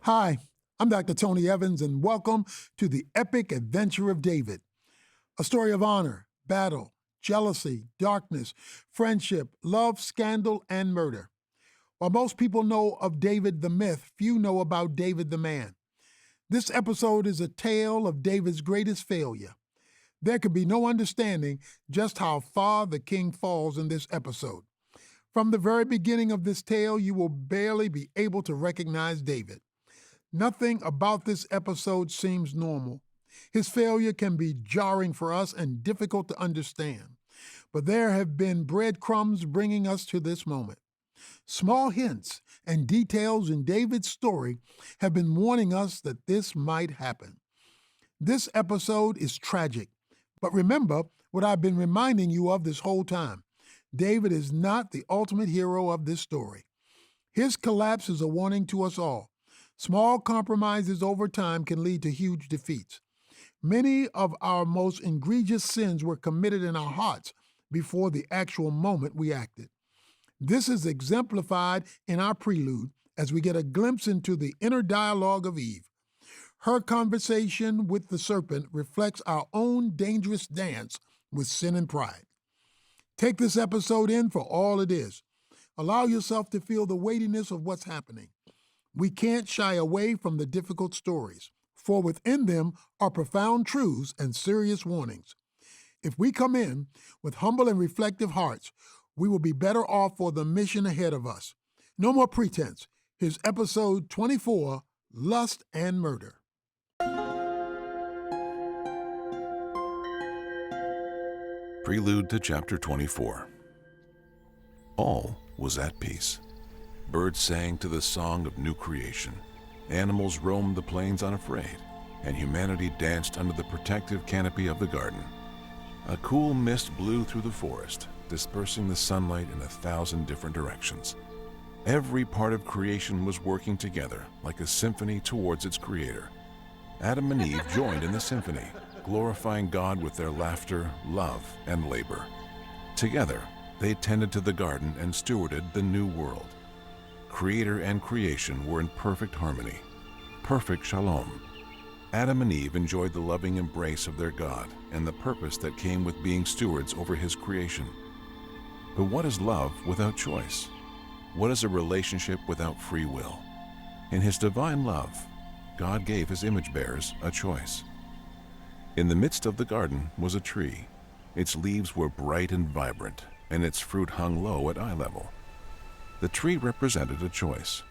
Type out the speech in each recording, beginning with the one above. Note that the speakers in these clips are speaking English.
Hi, I'm Dr. Tony Evans, and welcome to the epic adventure of David, a story of honor, battle, jealousy, darkness, friendship, love, scandal, and murder. While most people know of David the myth, few know about David the man. This episode is a tale of David's greatest failure. There could be no understanding just how far the king falls in this episode. From the very beginning of this tale, you will barely be able to recognize David. Nothing about this episode seems normal. His failure can be jarring for us and difficult to understand. But there have been breadcrumbs bringing us to this moment. Small hints and details in David's story have been warning us that this might happen. This episode is tragic, but remember what I've been reminding you of this whole time. David is not the ultimate hero of this story. His collapse is a warning to us all. Small compromises over time can lead to huge defeats. Many of our most egregious sins were committed in our hearts before the actual moment we acted. This is exemplified in our prelude as we get a glimpse into the inner dialogue of Eve. Her conversation with the serpent reflects our own dangerous dance with sin and pride. Take this episode in for all it is. Allow yourself to feel the weightiness of what's happening. We can't shy away from the difficult stories, for within them are profound truths and serious warnings. If we come in with humble and reflective hearts, we will be better off for the mission ahead of us. No more pretense. Here's episode 24, Lust and Murder. Prelude to chapter 24. All was at peace. Birds sang to the song of new creation. Animals roamed the plains unafraid, and humanity danced under the protective canopy of the garden. A cool mist blew through the forest, dispersing the sunlight in 1,000 different directions. Every part of creation was working together like a symphony towards its creator. Adam and Eve joined in the symphony, glorifying God with their laughter, love, and labor. Together, they tended to the garden and stewarded the new world. Creator and creation were in perfect harmony, perfect shalom. Adam and Eve enjoyed the loving embrace of their God and the purpose that came with being stewards over His creation. But what is love without choice? What is a relationship without free will? In His divine love, God gave His image bearers a choice. In the midst of the garden was a tree. Its leaves were bright and vibrant, and its fruit hung low at eye level. The tree represented a choice.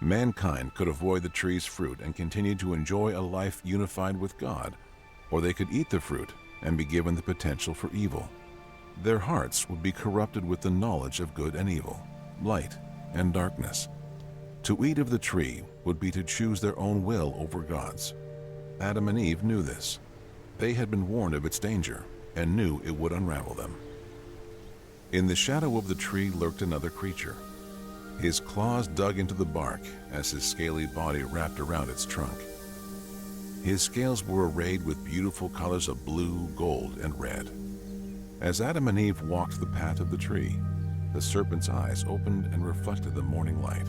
Mankind could avoid the tree's fruit and continue to enjoy a life unified with God, or they could eat the fruit and be given the potential for evil. Their hearts would be corrupted with the knowledge of good and evil, light and darkness. To eat of the tree would be to choose their own will over God's. Adam and Eve knew this. They had been warned of its danger and knew it would unravel them. In the shadow of the tree lurked another creature. His claws dug into the bark as his scaly body wrapped around its trunk. His scales were arrayed with beautiful colors of blue, gold, and red. As Adam and Eve walked the path of the tree, the serpent's eyes opened and reflected the morning light.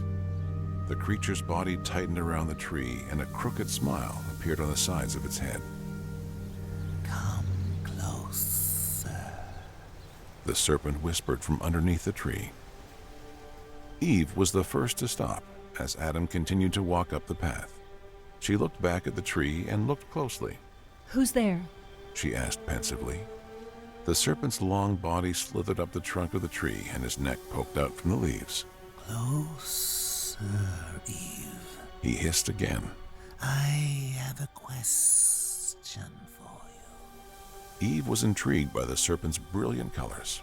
The creature's body tightened around the tree, and a crooked smile appeared on the sides of its head. Come closer, the serpent whispered from underneath the tree. Eve was the first to stop as Adam continued to walk up the path. She looked back at the tree and looked closely. Who's there? She asked pensively. The serpent's long body slithered up the trunk of the tree and his neck poked out from the leaves. Closer, Eve. He hissed again. I have a question for you. Eve was intrigued by the serpent's brilliant colors.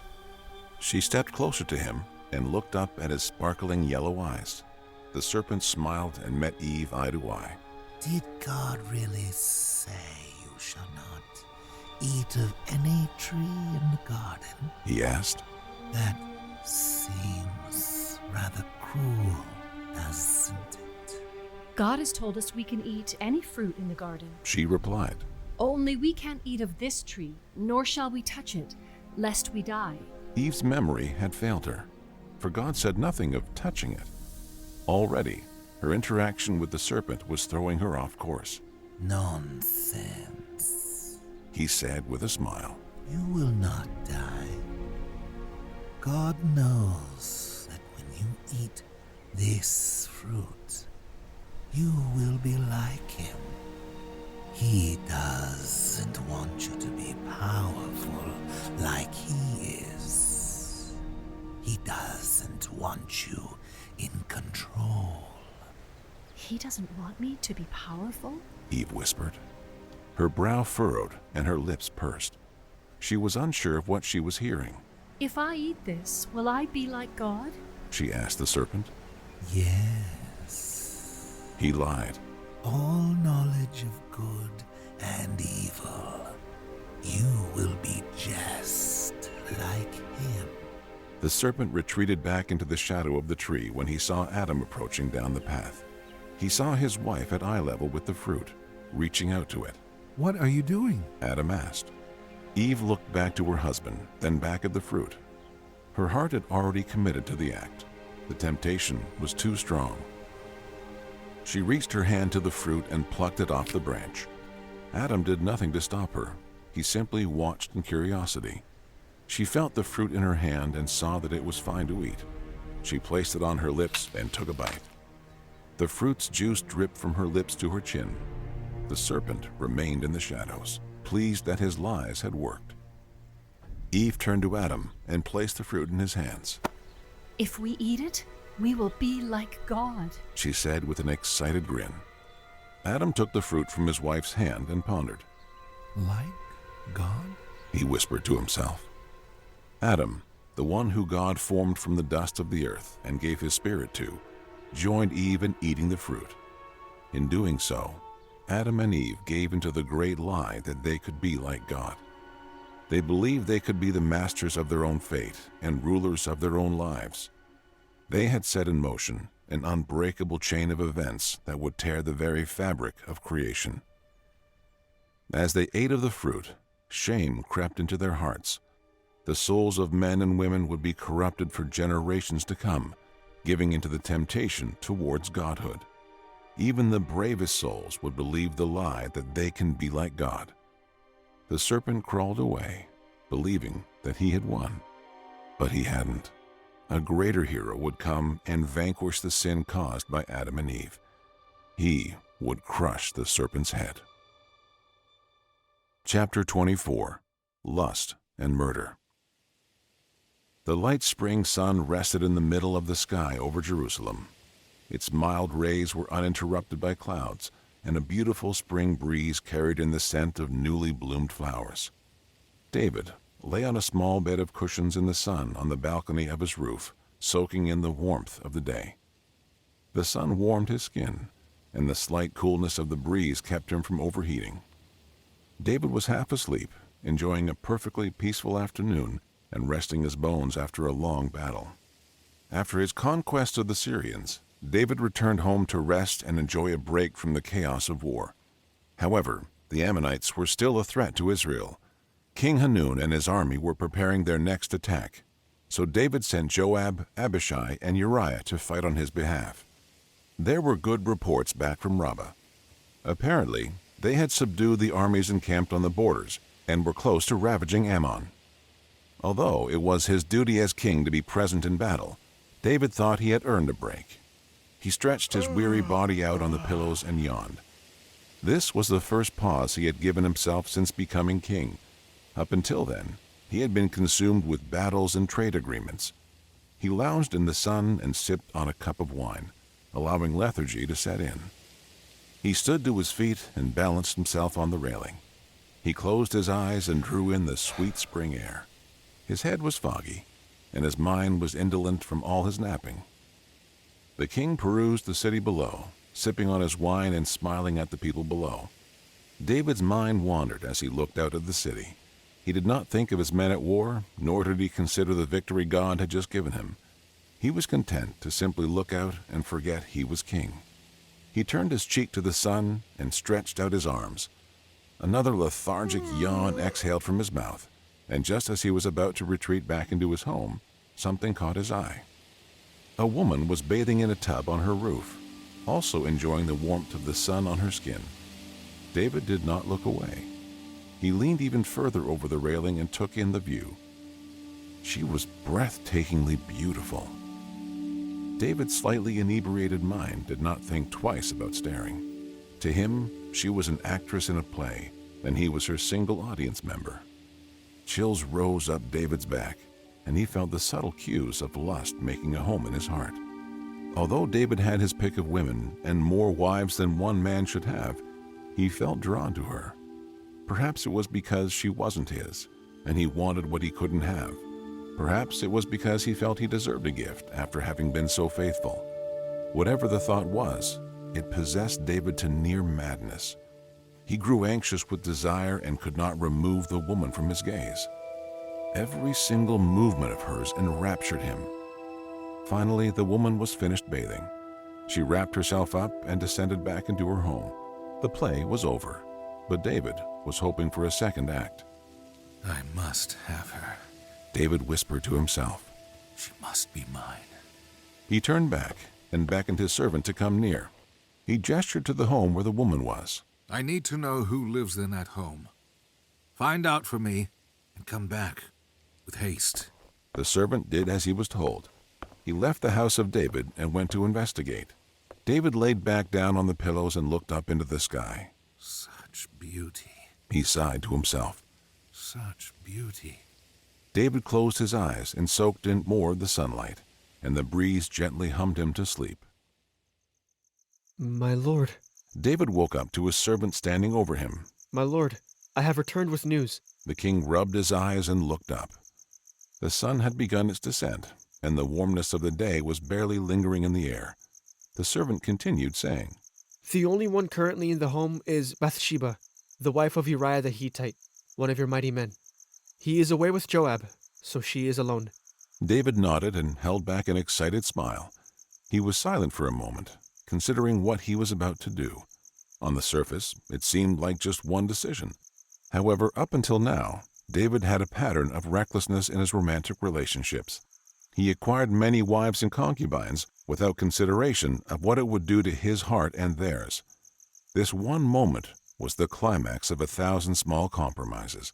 She stepped closer to him and looked up at his sparkling yellow eyes. The serpent smiled and met Eve eye to eye. Did God really say you shall not eat of any tree in the garden? He asked. That seems rather cruel, doesn't it? God has told us we can eat any fruit in the garden. She replied. Only we can't eat of this tree, nor shall we touch it, lest we die. Eve's memory had failed her, for God said nothing of touching it. Already, Her interaction with the serpent was throwing her off course. Nonsense. He said with a smile. You will not die. God knows that when you eat this fruit, you will be like him. He doesn't want you to be powerful like he is. He doesn't want you in control. He doesn't want me to be powerful? Eve whispered. Her brow furrowed and her lips pursed. She was unsure of what she was hearing. If I eat this, will I be like God? She asked the serpent. Yes. He lied. All knowledge of good and evil. You will be just like him. The serpent retreated back into the shadow of the tree when he saw Adam approaching down the path. He saw his wife at eye level with the fruit, reaching out to it. What are you doing? Adam asked. Eve looked back to her husband, then back at the fruit. Her heart had already committed to the act. The temptation was too strong. She reached her hand to the fruit and plucked it off the branch. Adam did nothing to stop her. He simply watched in curiosity. She felt the fruit in her hand and saw that it was fine to eat. She placed it on her lips and took a bite. The fruit's juice dripped from her lips to her chin. The serpent remained in the shadows, pleased that his lies had worked. Eve turned to Adam and placed the fruit in his hands. If we eat it, we will be like God, She said with an excited grin. Adam took the fruit from his wife's hand and pondered. Like God? He whispered to himself. Adam, the one who God formed from the dust of the earth and gave his spirit to, joined Eve in eating the fruit. In doing so, Adam and Eve gave into the great lie that they could be like God. They believed they could be the masters of their own fate and rulers of their own lives. They had set in motion an unbreakable chain of events that would tear the very fabric of creation. As they ate of the fruit, shame crept into their hearts. The souls of men and women would be corrupted for generations to come, giving into the temptation towards godhood. Even the bravest souls would believe the lie that they can be like God. The serpent crawled away, believing that he had won. But he hadn't. A greater hero would come and vanquish the sin caused by Adam and Eve. He would crush the serpent's head. Chapter 24. Lust and Murder. The light spring sun rested in the middle of the sky over Jerusalem. Its mild rays were uninterrupted by clouds, and a beautiful spring breeze carried in the scent of newly bloomed flowers. David lay on a small bed of cushions in the sun on the balcony of his roof, soaking in the warmth of the day. The sun warmed his skin, and the slight coolness of the breeze kept him from overheating. David was half asleep, enjoying a perfectly peaceful afternoon and resting his bones after a long battle. After his conquest of the Syrians, David returned home to rest and enjoy a break from the chaos of war. However, the Ammonites were still a threat to Israel. King Hanun and his army were preparing their next attack, so David sent Joab, Abishai, and Uriah to fight on his behalf. There were good reports back from Rabbah. Apparently, they had subdued the armies encamped on the borders and were close to ravaging Ammon. Although it was his duty as king to be present in battle, David thought he had earned a break. He stretched his weary body out on the pillows and yawned. This was the first pause he had given himself since becoming king. Up until then, he had been consumed with battles and trade agreements. He lounged in the sun and sipped on a cup of wine, allowing lethargy to set in. He stood to his feet and balanced himself on the railing. He closed his eyes and drew in the sweet spring air. His head was foggy, and his mind was indolent from all his napping. The king perused the city below, sipping on his wine and smiling at the people below. David's mind wandered as he looked out at the city. He did not think of his men at war, nor did he consider the victory God had just given him. He was content to simply look out and forget he was king. He turned his cheek to the sun and stretched out his arms. Another lethargic yawn exhaled from his mouth, and just as he was about to retreat back into his home, something caught his eye. A woman was bathing in a tub on her roof. also enjoying the warmth of the sun on her skin. David did not look away. He leaned even further over the railing and took in the view. She was breathtakingly beautiful. David's slightly inebriated mind did not think twice about staring. To him, she was an actress in a play, and he was her single audience member. Chills rose up David's back, and he felt the subtle cues of lust making a home in his heart. Although David had his pick of women and more wives than one man should have, he felt drawn to her. Perhaps it was because she wasn't his, and he wanted what he couldn't have. Perhaps it was because he felt he deserved a gift after having been so faithful. Whatever the thought was, it possessed David to near madness. He grew anxious with desire and could not remove the woman from his gaze. Every single movement of hers enraptured him. Finally, the woman was finished bathing. She wrapped herself up and descended back into her home. The play was over, but David was hoping for a second act. I must have her. David whispered to himself. She must be mine. He turned back and beckoned his servant to come near. He gestured to the home where the woman was. I need to know who lives in that home. Find out for me and come back with haste. The servant did as he was told. He left the house of David and went to investigate. David laid back down on the pillows and looked up into the sky. Such beauty. He sighed to himself. Such beauty. David closed his eyes and soaked in more of the sunlight, and the breeze gently hummed him to sleep. My lord. David woke up to his servant standing over him. My lord, I have returned with news. The king rubbed his eyes and looked up. The sun had begun its descent, and the warmness of the day was barely lingering in the air. The servant continued, saying, The only one currently in the home is Bathsheba, the wife of Uriah the Hittite, one of your mighty men. He is away with Joab, so she is alone. David nodded and held back an excited smile. He was silent for a moment, considering what he was about to do. On the surface, it seemed like just one decision. However, up until now, David had a pattern of recklessness in his romantic relationships. He acquired many wives and concubines without consideration of what it would do to his heart and theirs. This one moment was the climax of 1,000 small compromises.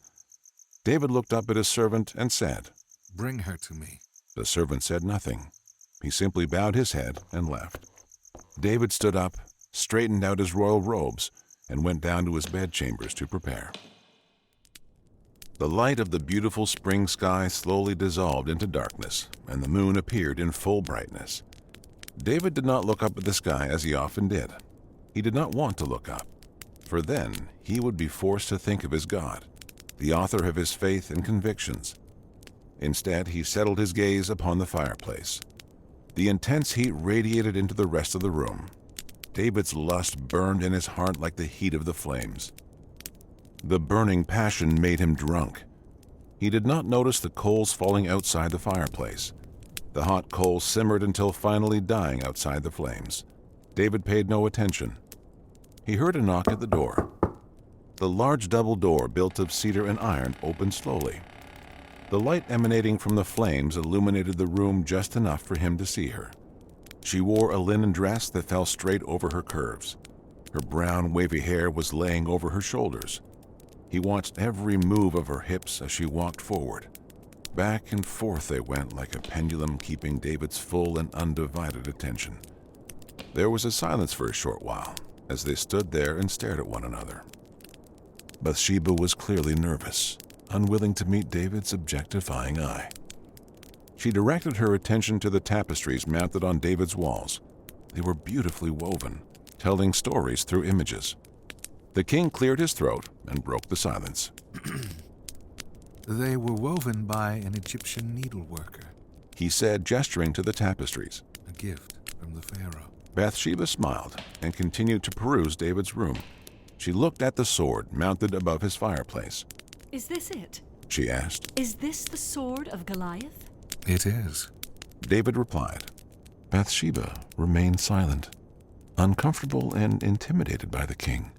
David looked up at his servant and said, Bring her to me. The servant said nothing. He simply bowed his head and left. David stood up, straightened out his royal robes, and went down to his bedchambers to prepare. The light of the beautiful spring sky slowly dissolved into darkness, and the moon appeared in full brightness. David did not look up at the sky as he often did. He did not want to look up, for then he would be forced to think of his God, the author of his faith and convictions. Instead, he settled his gaze upon the fireplace. The intense heat radiated into the rest of the room. David's lust burned in his heart like the heat of the flames. The burning passion made him drunk. He did not notice the coals falling outside the fireplace. The hot coals simmered until finally dying outside the flames. David paid no attention. He heard a knock at the door. The large double door built of cedar and iron opened slowly. The light emanating from the flames illuminated the room just enough for him to see her. She wore a linen dress that fell straight over her curves. Her brown, wavy hair was laying over her shoulders. He watched every move of her hips as she walked forward. Back and forth they went like a pendulum, keeping David's full and undivided attention. There was a silence for a short while as they stood there and stared at one another. Bathsheba was clearly nervous, unwilling to meet David's objectifying eye. She directed her attention to the tapestries mounted on David's walls. They were beautifully woven, telling stories through images. The king cleared his throat and broke the silence. They were woven by an Egyptian needleworker. He said, gesturing to the tapestries. A gift from the pharaoh. Bathsheba smiled and continued to peruse David's room. She looked at the sword mounted above his fireplace. Is this it? She asked. Is this the sword of Goliath? It is. David replied. Bathsheba remained silent, uncomfortable and intimidated by the king.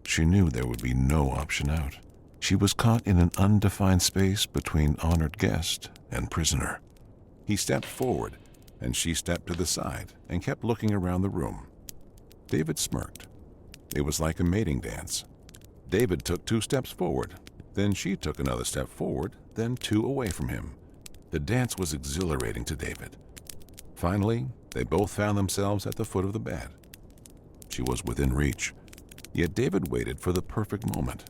She knew there would be no option out. She was caught in an undefined space between honored guest and prisoner. He stepped forward, and she stepped to the side and kept looking around the room. David smirked. It was like a mating dance. David took 2 steps forward, then she took another step forward, then 2 away from him. The dance was exhilarating to David. Finally, they both found themselves at the foot of the bed. She was within reach, yet David waited for the perfect moment.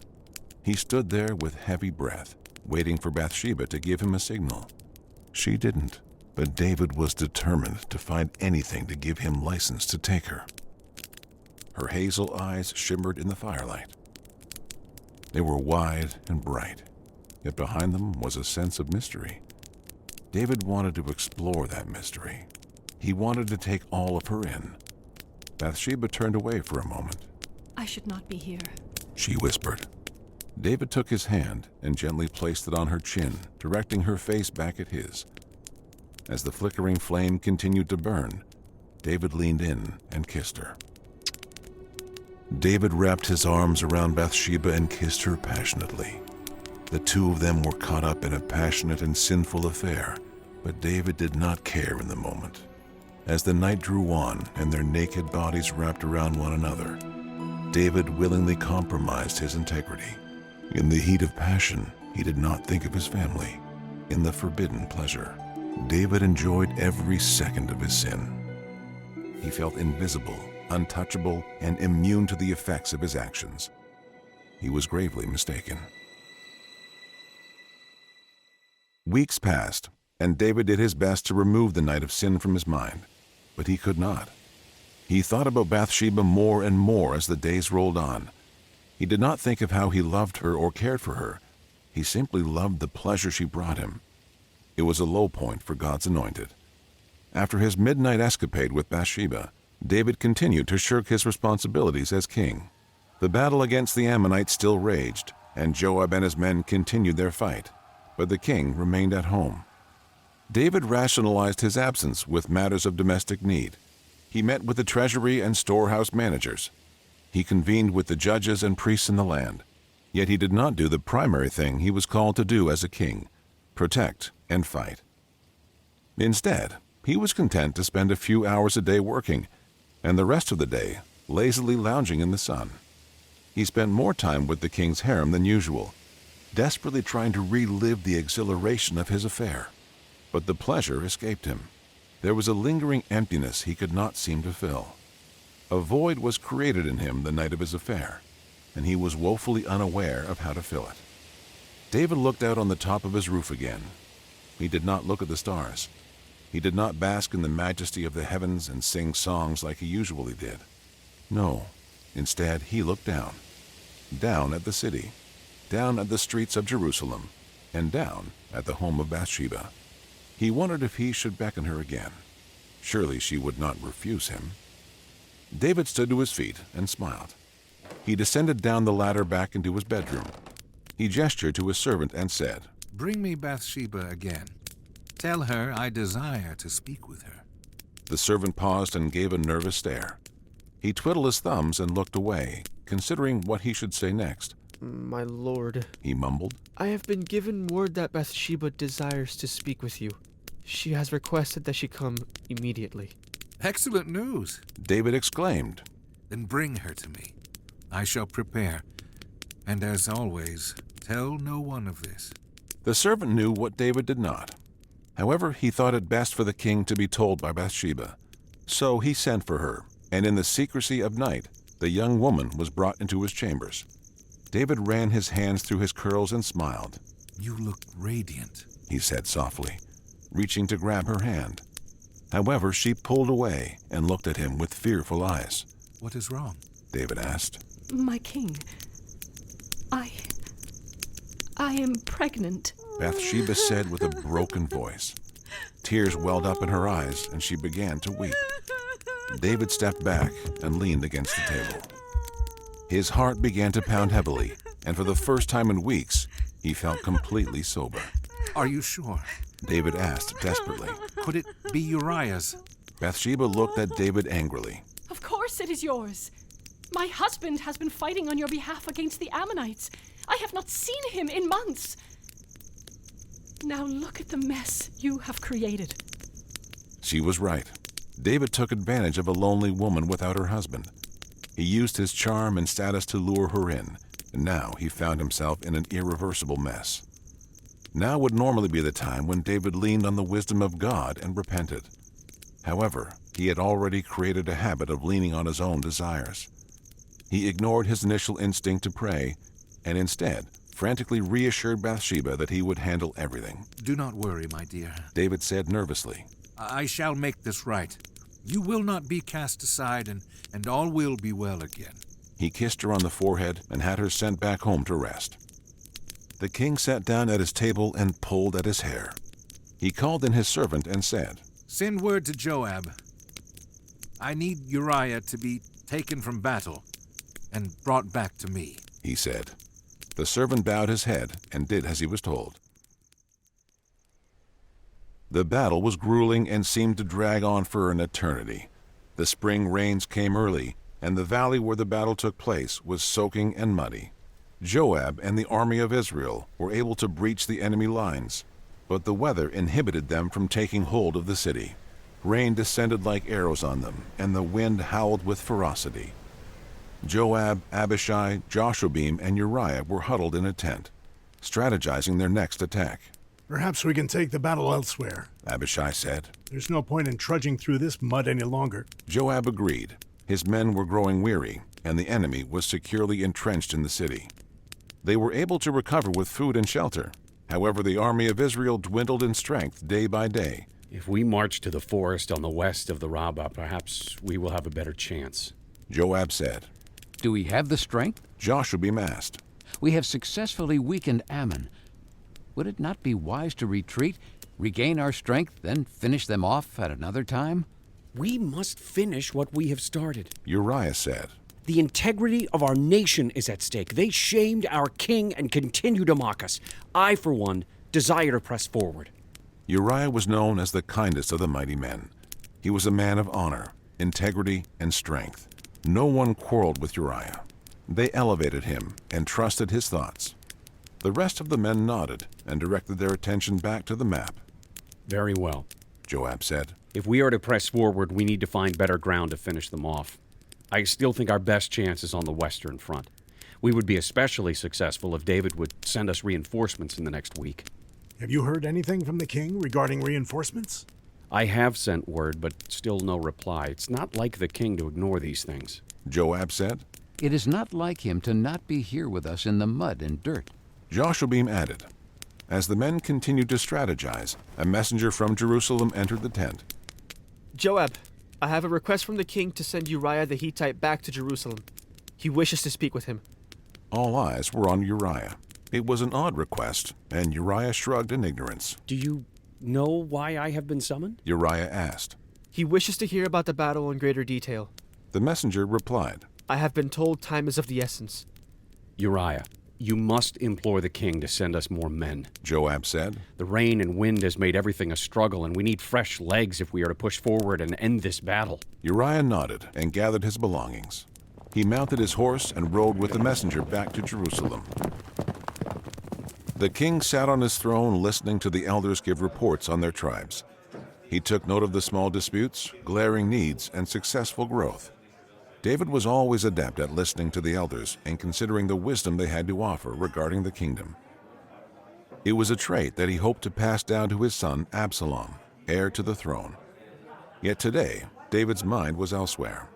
He stood there with heavy breath, waiting for Bathsheba to give him a signal. She didn't, but David was determined to find anything to give him license to take her. Her hazel eyes shimmered in the firelight. They were wide and bright, yet behind them was a sense of mystery. David wanted to explore that mystery. He wanted to take all of her in. Bathsheba turned away for a moment. I should not be here. She whispered. David took his hand and gently placed it on her chin, directing her face back at his. As the flickering flame continued to burn, David leaned in and kissed her. David wrapped his arms around Bathsheba and kissed her passionately. The 2 of them were caught up in a passionate and sinful affair, but David did not care in the moment. As the night drew on and their naked bodies wrapped around one another, David willingly compromised his integrity. In the heat of passion, he did not think of his family. In the forbidden pleasure, David enjoyed every second of his sin. He felt invisible, untouchable, and immune to the effects of his actions. He was gravely mistaken. Weeks passed, and David did his best to remove the night of sin from his mind, but he could not. He thought about Bathsheba more and more as the days rolled on. He did not think of how he loved her or cared for her. He simply loved the pleasure she brought him. It was a low point for God's anointed. After his midnight escapade with Bathsheba, David continued to shirk his responsibilities as king. The battle against the Ammonites still raged, and Joab and his men continued their fight, but the king remained at home. David rationalized his absence with matters of domestic need. He met with the treasury and storehouse managers. He convened with the judges and priests in the land. Yet he did not do the primary thing he was called to do as a king: protect and fight. Instead, he was content to spend a few hours a day working, and the rest of the day lazily lounging in the sun. He spent more time with the king's harem than usual, desperately trying to relive the exhilaration of his affair. But the pleasure escaped him. There was a lingering emptiness he could not seem to fill. A void was created in him the night of his affair, and he was woefully unaware of how to fill it. David looked out on the top of his roof again. He did not look at the stars. He did not bask in the majesty of the heavens and sing songs like he usually did. No, instead he looked down. Down at the city, down at the streets of Jerusalem, and down at the home of Bathsheba. He wondered if he should beckon her again. Surely she would not refuse him. David stood to his feet and smiled. He descended down the ladder back into his bedroom. He gestured to his servant and said, Bring me Bathsheba again. Tell her I desire to speak with her. The servant paused and gave a nervous stare. He twiddled his thumbs and looked away, considering what he should say next. My lord, He mumbled. I have been given word that Bathsheba desires to speak with you. She has requested that she come immediately. Excellent news. David exclaimed. Then bring her to me. I shall prepare. And as always, tell no one of this. The servant knew what David did not. However, he thought it best for the king to be told by Bathsheba. So he sent for her, and in the secrecy of night, the young woman was brought into his chambers. David ran his hands through his curls and smiled. You look radiant, He said softly, reaching to grab her hand. However, she pulled away and looked at him with fearful eyes. What is wrong? David asked. My king, I am pregnant. Bathsheba said with a broken voice. Tears welled up in her eyes, and she began to weep. David stepped back and leaned against the table. His heart began to pound heavily, and for the first time in weeks, he felt completely sober. Are you sure? David asked desperately. Could it be Uriah's? Bathsheba looked at David angrily. Of course it is yours. My husband has been fighting on your behalf against the Ammonites. I have not seen him in months. Now look at the mess you have created. She was right. David took advantage of a lonely woman without her husband. He used his charm and status to lure her in, and now he found himself in an irreversible mess. Now would normally be the time when David leaned on the wisdom of God and repented. However, he had already created a habit of leaning on his own desires. He ignored his initial instinct to pray, and instead frantically reassured Bathsheba that he would handle everything. Do not worry, my dear. David said nervously. I shall make this right. You will not be cast aside, and all will be well again. He kissed her on the forehead and had her sent back home to rest. The king sat down at his table and pulled at his hair. He called in his servant and said, Send word to Joab. I need Uriah to be taken from battle and brought back to me, he said. The servant bowed his head and did as he was told. The battle was grueling and seemed to drag on for an eternity. The spring rains came early, and the valley where the battle took place was soaking and muddy. Joab and the army of Israel were able to breach the enemy lines, but the weather inhibited them from taking hold of the city. Rain descended like arrows on them, and the wind howled with ferocity. Joab, Abishai, Joshua-beam, and Uriah were huddled in a tent, strategizing their next attack. Perhaps we can take the battle elsewhere, Abishai said. There's no point in trudging through this mud any longer. Joab agreed. His men were growing weary, and the enemy was securely entrenched in the city. They were able to recover with food and shelter. However, the army of Israel dwindled in strength day by day. If we march to the forest on the west of the Rabbah, perhaps we will have a better chance. Joab said. Do we have the strength? Joshua-beam asked. We have successfully weakened Ammon. Would it not be wise to retreat, regain our strength, then finish them off at another time? We must finish what we have started. Uriah said. The integrity of our nation is at stake. They shamed our king and continue to mock us. I, for one, desire to press forward. Uriah was known as the kindest of the mighty men. He was a man of honor, integrity, and strength. No one quarreled with Uriah. They elevated him and trusted his thoughts. The rest of the men nodded and directed their attention back to the map. Very well, Joab said. If we are to press forward, we need to find better ground to finish them off. I still think our best chance is on the western front. We would be especially successful if David would send us reinforcements in the next week. Have you heard anything from the king regarding reinforcements? I have sent word, but still no reply. It's not like the king to ignore these things. Joab said. It is not like him to not be here with us in the mud and dirt. Joshua-beam added. As the men continued to strategize, a messenger from Jerusalem entered the tent. Joab, I have a request from the king to send Uriah the Hittite back to Jerusalem. He wishes to speak with him. All eyes were on Uriah. It was an odd request, and Uriah shrugged in ignorance. Do you know why I have been summoned? Uriah asked. He wishes to hear about the battle in greater detail. The messenger replied. I have been told time is of the essence. Uriah, you must implore the king to send us more men. Joab said. The rain and wind has made everything a struggle, and we need fresh legs if we are to push forward and end this battle. Uriah nodded and gathered his belongings. He mounted his horse and rode with the messenger back to Jerusalem. The king sat on his throne listening to the elders give reports on their tribes. He took note of the small disputes, glaring needs, and successful growth. David was always adept at listening to the elders and considering the wisdom they had to offer regarding the kingdom. It was a trait that he hoped to pass down to his son Absalom, heir to the throne. Yet today, David's mind was elsewhere.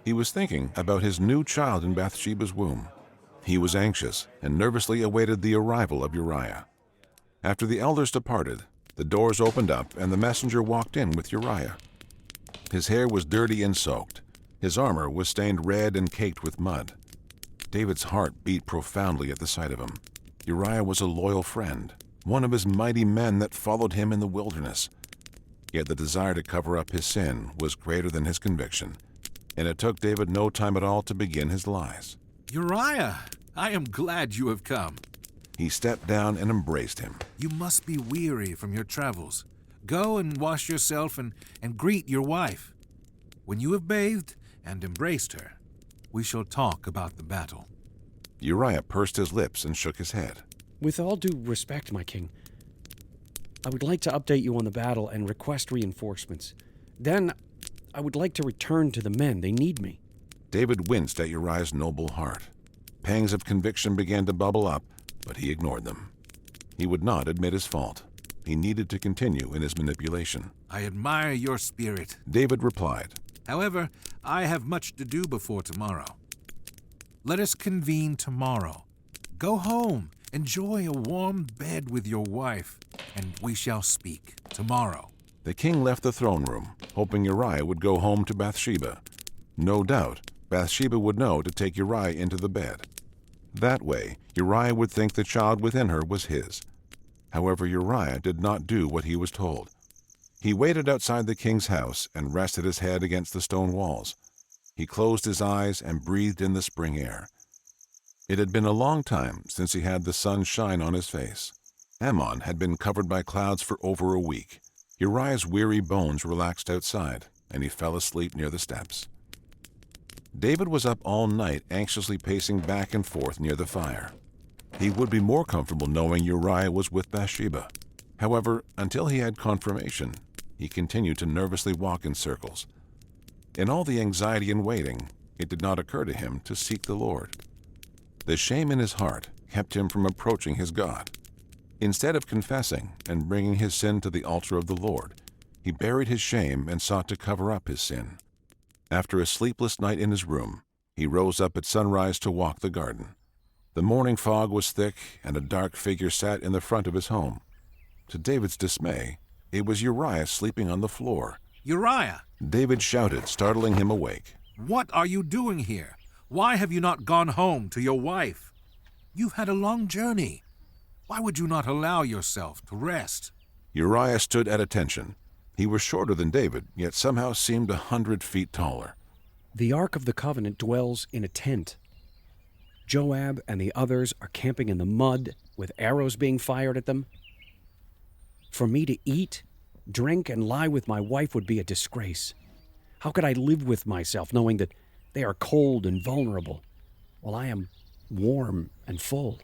He was thinking about his new child in Bathsheba's womb. He was anxious and nervously awaited the arrival of Uriah. After the elders departed, the doors opened up and the messenger walked in with Uriah. His hair was dirty and soaked. His armor was stained red and caked with mud. David's heart beat profoundly at the sight of him. Uriah was a loyal friend, one of his mighty men that followed him in the wilderness. Yet the desire to cover up his sin was greater than his conviction, and it took David no time at all to begin his lies. Uriah, I am glad you have come. He stepped down and embraced him. You must be weary from your travels. Go and wash yourself and greet your wife. When you have bathed and embraced her, we shall talk about the battle. Uriah pursed his lips and shook his head. With all due respect, my king, I would like to update you on the battle and request reinforcements. Then, I would like to return to the men. They need me. David winced at Uriah's noble heart. Pangs of conviction began to bubble up, but he ignored them. He would not admit his fault. He needed to continue in his manipulation. I admire your spirit. David replied, However, I have much to do before tomorrow. Let us convene tomorrow. Go home, enjoy a warm bed with your wife, and we shall speak tomorrow. The king left the throne room, hoping Uriah would go home to Bathsheba. No doubt, Bathsheba would know to take Uriah into the bed. That way, Uriah would think the child within her was his. However, Uriah did not do what he was told. He waited outside the king's house and rested his head against the stone walls. He closed his eyes and breathed in the spring air. It had been a long time since he had the sun shine on his face. Ammon had been covered by clouds for over a week. Uriah's weary bones relaxed outside, and he fell asleep near the steps. David was up all night anxiously pacing back and forth near the fire. He would be more comfortable knowing Uriah was with Bathsheba. However, until he had confirmation, he continued to nervously walk in circles. In all the anxiety and waiting, it did not occur to him to seek the Lord. The shame in his heart kept him from approaching his God. Instead of confessing and bringing his sin to the altar of the Lord, he buried his shame and sought to cover up his sin. After a sleepless night in his room, he rose up at sunrise to walk the garden. The morning fog was thick, and a dark figure sat in the front of his home. To David's dismay, it was Uriah sleeping on the floor. Uriah! David shouted, startling him awake. What are you doing here? Why have you not gone home to your wife? You've had a long journey. Why would you not allow yourself to rest? Uriah stood at attention. He was shorter than David, yet somehow seemed 100 feet taller. The Ark of the Covenant dwells in a tent. Joab and the others are camping in the mud with arrows being fired at them. For me to eat, drink, and lie with my wife would be a disgrace. How could I live with myself knowing that they are cold and vulnerable, while I am warm and full?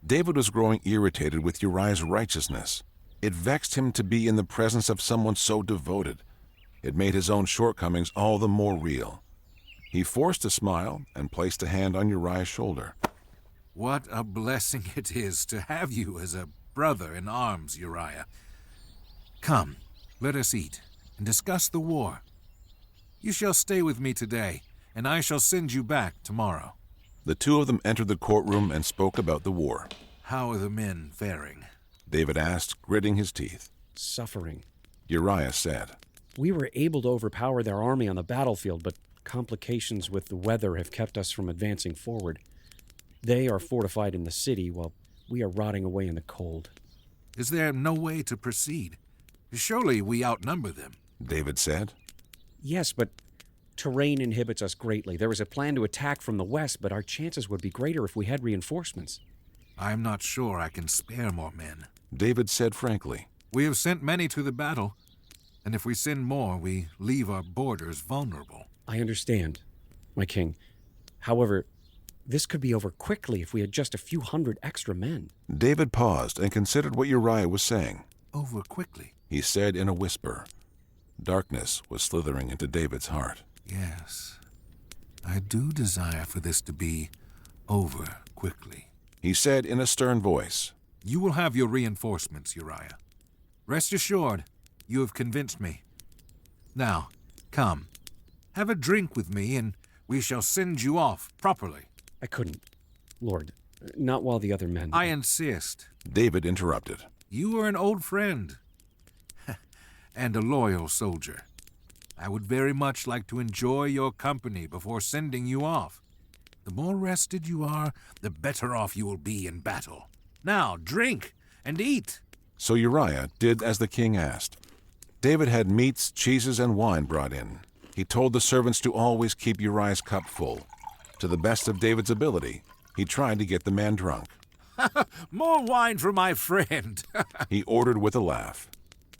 David was growing irritated with Uriah's righteousness. It vexed him to be in the presence of someone so devoted. It made his own shortcomings all the more real. He forced a smile and placed a hand on Uriah's shoulder. What a blessing it is to have you as a brother in arms, Uriah. Come, let us eat and discuss the war. You shall stay with me today, and I shall send you back tomorrow. The two of them entered the courtroom and spoke about the war. How are the men faring? David asked, gritting his teeth. Suffering. Uriah said, We were able to overpower their army on the battlefield, but complications with the weather have kept us from advancing forward. They are fortified in the city, while we are rotting away in the cold. Is there no way to proceed? Surely we outnumber them. David said. Yes, but terrain inhibits us greatly. There is a plan to attack from the west, but our chances would be greater if we had reinforcements. I'm not sure I can spare more men. David said frankly. We have sent many to the battle, and if we send more, we leave our borders vulnerable. I understand, my king. However, this could be over quickly if we had just a few hundred extra men. David paused and considered what Uriah was saying. Over quickly? He said in a whisper. Darkness was slithering into David's heart. Yes, I do desire for this to be over quickly. He said in a stern voice. You will have your reinforcements, Uriah. Rest assured, you have convinced me. Now, come, have a drink with me, and we shall send you off properly. I couldn't, Lord. Not while the other men... I insist. David interrupted. You are an old friend and a loyal soldier. I would very much like to enjoy your company before sending you off. The more rested you are, the better off you will be in battle. Now, drink and eat. So Uriah did as the king asked. David had meats, cheeses, and wine brought in. He told the servants to always keep Uriah's cup full. To the best of David's ability, he tried to get the man drunk. More wine for my friend, he ordered with a laugh.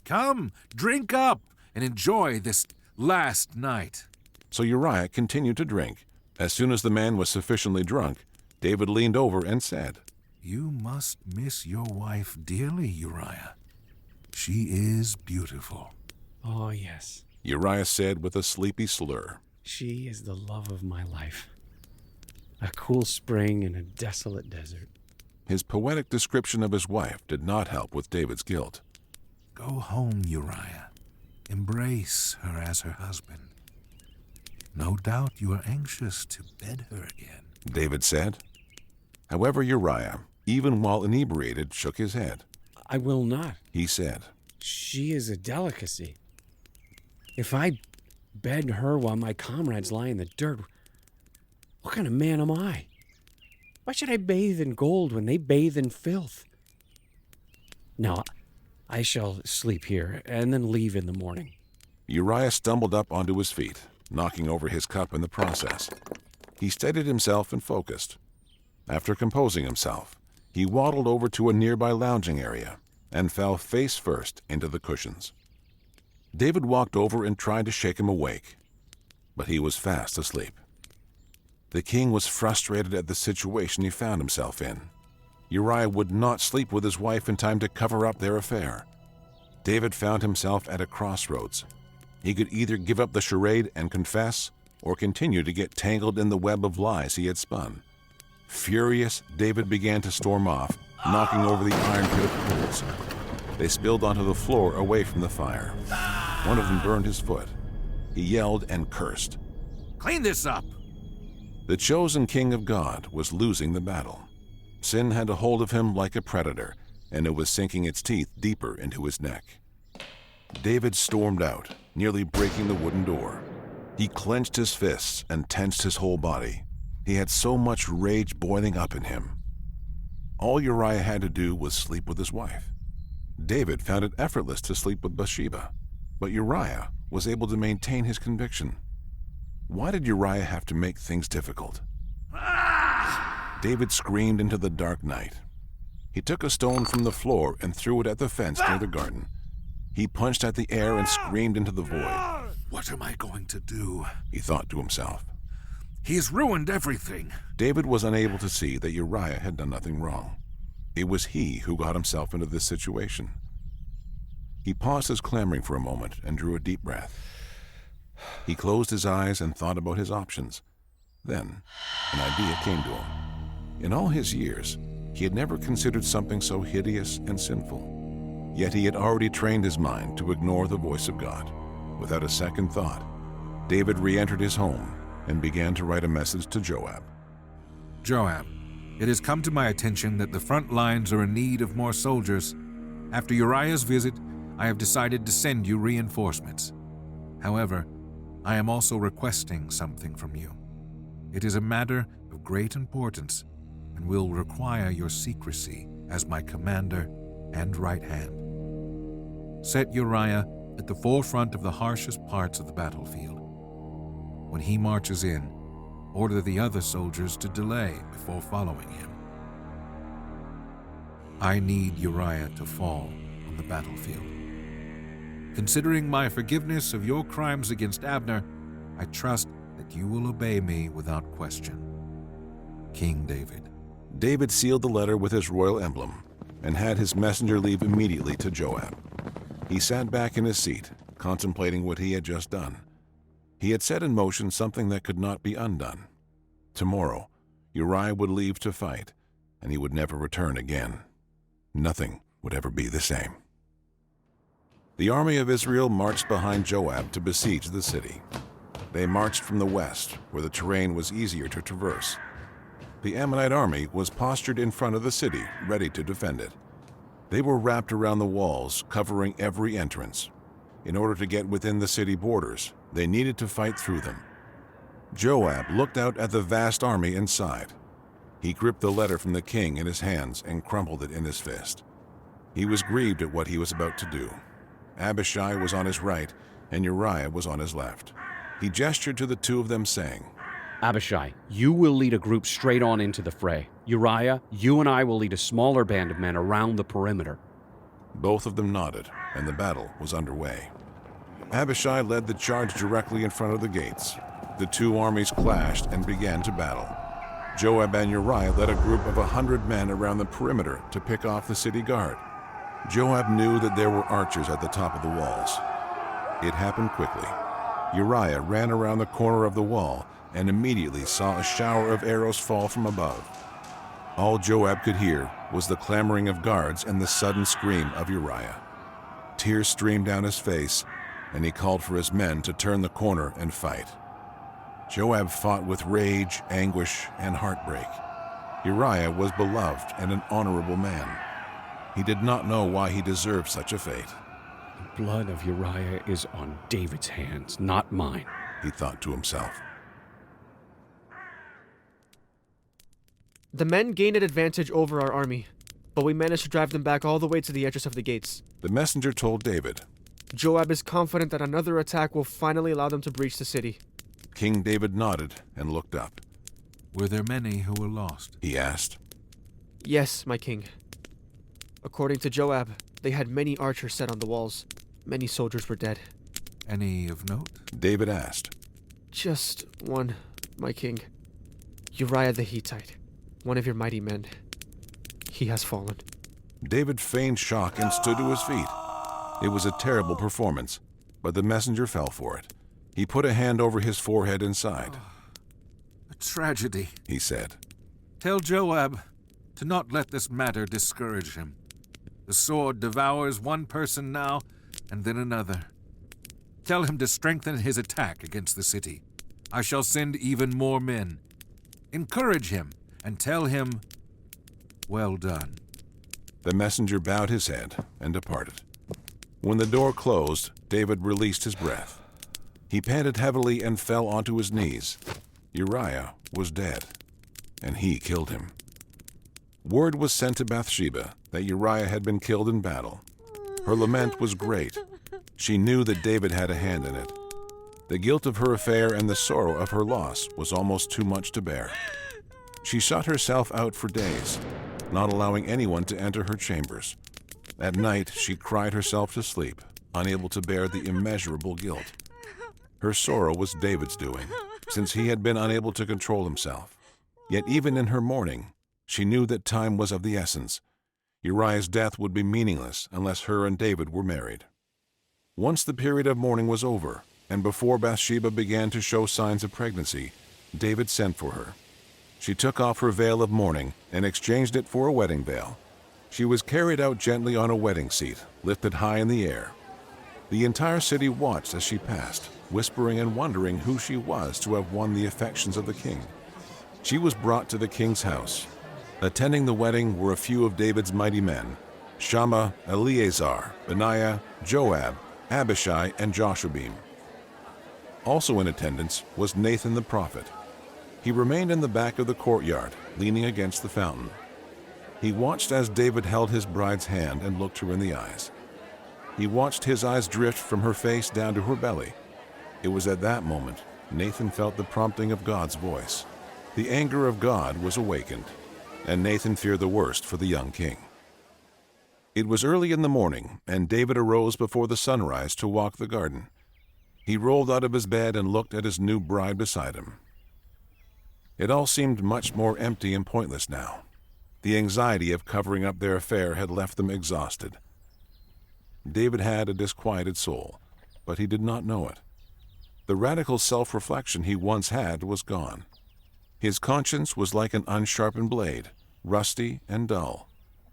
Come, drink up and enjoy this last night. So Uriah continued to drink. As soon as the man was sufficiently drunk, David leaned over and said, You must miss your wife dearly, Uriah. She is beautiful. Oh, yes. Uriah said with a sleepy slur. She is the love of my life. A cool spring in a desolate desert. His poetic description of his wife did not help with David's guilt. Go home, Uriah. Embrace her as her husband. No doubt you are anxious to bed her again, David said. However, Uriah, even while inebriated, shook his head. I will not. He said, She is a delicacy. If I bed her while my comrades lie in the dirt, what kind of man am I? Why should I bathe in gold when they bathe in filth? No, I shall sleep here and then leave in the morning. Uriah stumbled up onto his feet, knocking over his cup in the process. He steadied himself and focused. After composing himself, he waddled over to a nearby lounging area and fell face first into the cushions. David walked over and tried to shake him awake, but he was fast asleep. The king was frustrated at the situation he found himself in. Uriah would not sleep with his wife in time to cover up their affair. David found himself at a crossroads. He could either give up the charade and confess, or continue to get tangled in the web of lies he had spun. Furious, David began to storm off, knocking over the iron pit of coals. They spilled onto the floor away from the fire. One of them burned his foot. He yelled and cursed. Clean this up! The chosen king of God was losing the battle. Sin had a hold of him like a predator, and it was sinking its teeth deeper into his neck. David stormed out, nearly breaking the wooden door. He clenched his fists and tensed his whole body. He had so much rage boiling up in him. All Uriah had to do was sleep with his wife. David found it effortless to sleep with Bathsheba, but Uriah was able to maintain his conviction. Why did Uriah have to make things difficult? David screamed into the dark night. He took a stone from the floor and threw it at the fence near the garden. He punched at the air and screamed into the void. What am I going to do? He thought to himself. He has ruined everything. David was unable to see that Uriah had done nothing wrong. It was he who got himself into this situation. He paused his clamoring for a moment and drew a deep breath. He closed his eyes and thought about his options. Then, an idea came to him. In all his years, he had never considered something so hideous and sinful. Yet he had already trained his mind to ignore the voice of God. Without a second thought, David re-entered his home and began to write a message to Joab. Joab, it has come to my attention that the front lines are in need of more soldiers. After Uriah's visit, I have decided to send you reinforcements. However, I am also requesting something from you. It is a matter of great importance and will require your secrecy as my commander and right hand. Set Uriah at the forefront of the harshest parts of the battlefield. When he marches in, order the other soldiers to delay before following him. I need Uriah to fall on the battlefield. Considering my forgiveness of your crimes against Abner, I trust that you will obey me without question. King David. David sealed the letter with his royal emblem and had his messenger leave immediately to Joab. He sat back in his seat, contemplating what he had just done. He had set in motion something that could not be undone. Tomorrow, Uriah would leave to fight, and he would never return again. Nothing would ever be the same. The army of Israel marched behind Joab to besiege the city. They marched from the west, where the terrain was easier to traverse. The Ammonite army was postured in front of the city, ready to defend it. They were wrapped around the walls, covering every entrance. In order to get within the city borders, they needed to fight through them. Joab looked out at the vast army inside. He gripped the letter from the king in his hands and crumpled it in his fist. He was grieved at what he was about to do. Abishai was on his right, and Uriah was on his left. He gestured to the two of them, saying, Abishai, you will lead a group straight on into the fray. Uriah, you and I will lead a smaller band of men around the perimeter. Both of them nodded, and the battle was underway. Abishai led the charge directly in front of the gates. The two armies clashed and began to battle. Joab and Uriah led a group of 100 men around the perimeter to pick off the city guard. Joab knew that there were archers at the top of the walls. It happened quickly. Uriah ran around the corner of the wall and immediately saw a shower of arrows fall from above. All Joab could hear was the clamoring of guards and the sudden scream of Uriah. Tears streamed down his face, and he called for his men to turn the corner and fight. Joab fought with rage, anguish, and heartbreak. Uriah was beloved and an honorable man. He did not know why he deserved such a fate. The blood of Uriah is on David's hands, not mine, he thought to himself. The men gained an advantage over our army, but we managed to drive them back all the way to the entrance of the gates. The messenger told David, Joab is confident that another attack will finally allow them to breach the city. King David nodded and looked up. Were there many who were lost? He asked. Yes, my king. According to Joab, they had many archers set on the walls. Many soldiers were dead. Any of note? David asked. Just one, my king. Uriah the Hittite, one of your mighty men. He has fallen. David feigned shock and stood to his feet. It was a terrible performance, but the messenger fell for it. He put a hand over his forehead and sighed. A tragedy, he said. Tell Joab to not let this matter discourage him. The sword devours one person now, and then another. Tell him to strengthen his attack against the city. I shall send even more men. Encourage him, and tell him, well done. The messenger bowed his head and departed. When the door closed, David released his breath. He panted heavily and fell onto his knees. Uriah was dead, and he killed him. Word was sent to Bathsheba that Uriah had been killed in battle. Her lament was great. She knew that David had a hand in it. The guilt of her affair and the sorrow of her loss was almost too much to bear. She shut herself out for days, not allowing anyone to enter her chambers. At night, she cried herself to sleep, unable to bear the immeasurable guilt. Her sorrow was David's doing, since he had been unable to control himself. Yet even in her mourning, she knew that time was of the essence. Uriah's death would be meaningless unless her and David were married. Once the period of mourning was over, and before Bathsheba began to show signs of pregnancy, David sent for her. She took off her veil of mourning and exchanged it for a wedding veil. She was carried out gently on a wedding seat, lifted high in the air. The entire city watched as she passed, whispering and wondering who she was to have won the affections of the king. She was brought to the king's house. Attending the wedding were a few of David's mighty men: Shammah, Eleazar, Benaiah, Joab, Abishai, and Joshabim. Also in attendance was Nathan the prophet. He remained in the back of the courtyard, leaning against the fountain. He watched as David held his bride's hand and looked her in the eyes. He watched his eyes drift from her face down to her belly. It was at that moment Nathan felt the prompting of God's voice. The anger of God was awakened, and Nathan feared the worst for the young king. It was early in the morning, and David arose before the sunrise to walk the garden. He rolled out of his bed and looked at his new bride beside him. It all seemed much more empty and pointless now. The anxiety of covering up their affair had left them exhausted. David had a disquieted soul, but he did not know it. The radical self-reflection he once had was gone. His conscience was like an unsharpened blade, rusty and dull.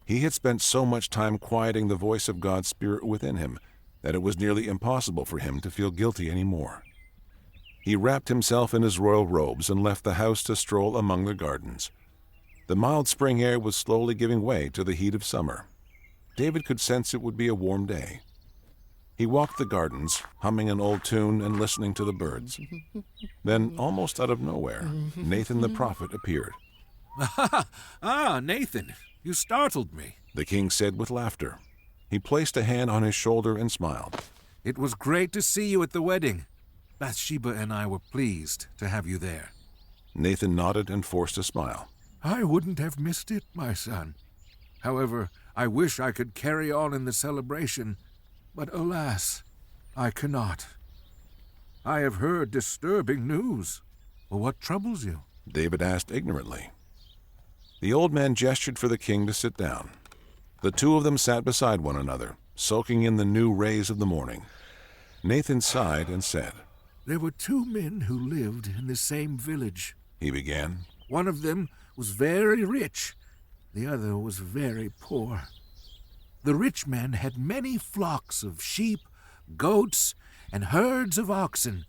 He had spent so much time quieting the voice of God's Spirit within him that it was nearly impossible for him to feel guilty anymore. He wrapped himself in his royal robes and left the house to stroll among the gardens. The mild spring air was slowly giving way to the heat of summer. David could sense it would be a warm day. He walked the gardens, humming an old tune and listening to the birds. Then, almost out of nowhere, Nathan the prophet appeared. Ah, Nathan, you startled me. The king said with laughter. He placed a hand on his shoulder and smiled. It was great to see you at the wedding. Bathsheba and I were pleased to have you there. Nathan nodded and forced a smile. I wouldn't have missed it, my son. However, I wish I could carry on in the celebration, but alas, I cannot. I have heard disturbing news. Well, what troubles you? David asked ignorantly. The old man gestured for the king to sit down. The two of them sat beside one another, soaking in the new rays of the morning. Nathan sighed and said, There were two men who lived in the same village, he began. One of them was very rich, the other was very poor. The rich man had many flocks of sheep, goats, and herds of oxen,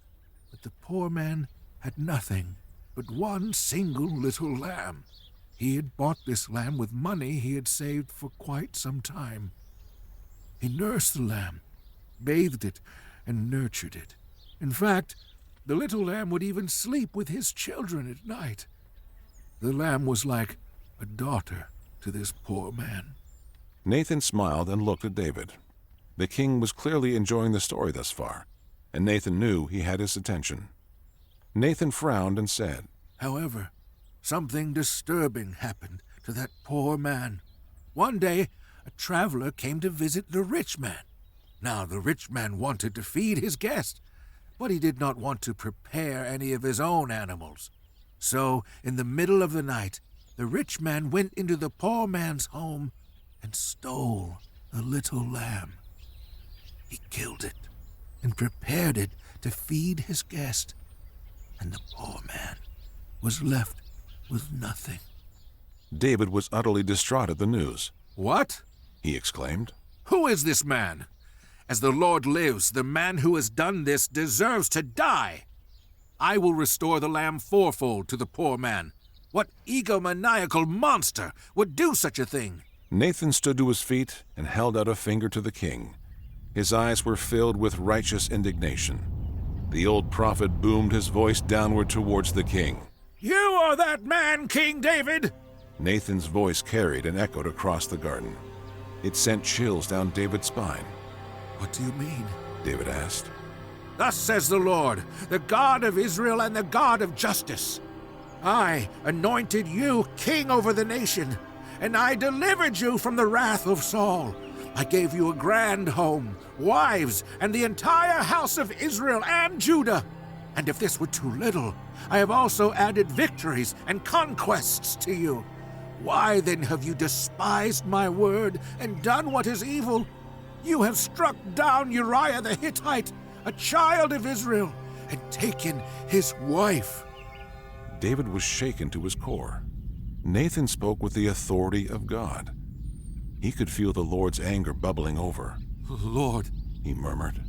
but the poor man had nothing but one single little lamb. He had bought this lamb with money he had saved for quite some time. He nursed the lamb, bathed it, and nurtured it. In fact, the little lamb would even sleep with his children at night. The lamb was like a daughter to this poor man. Nathan smiled and looked at David. The king was clearly enjoying the story thus far, and Nathan knew he had his attention. Nathan frowned and said, However, something disturbing happened to that poor man. One day, a traveler came to visit the rich man. Now, the rich man wanted to feed his guest, but he did not want to prepare any of his own animals. So, in the middle of the night, the rich man went into the poor man's home and stole the little lamb. He killed it and prepared it to feed his guest, and the poor man was left with nothing. David was utterly distraught at the news. What? He exclaimed. Who is this man? As the Lord lives, the man who has done this deserves to die. I will restore the lamb fourfold to the poor man. What egomaniacal monster would do such a thing? Nathan stood to his feet and held out a finger to the king. His eyes were filled with righteous indignation. The old prophet boomed his voice downward towards the king. You are that man, King David! Nathan's voice carried and echoed across the garden. It sent chills down David's spine. What do you mean? David asked. Thus says the Lord, the God of Israel and the God of justice. I anointed you king over the nation, and I delivered you from the wrath of Saul. I gave you a grand home, wives, and the entire house of Israel and Judah. And if this were too little, I have also added victories and conquests to you. Why then have you despised my word and done what is evil? You have struck down Uriah the Hittite, a child of Israel, and taken his wife. David was shaken to his core. Nathan spoke with the authority of God. He could feel the Lord's anger bubbling over. Lord, he murmured.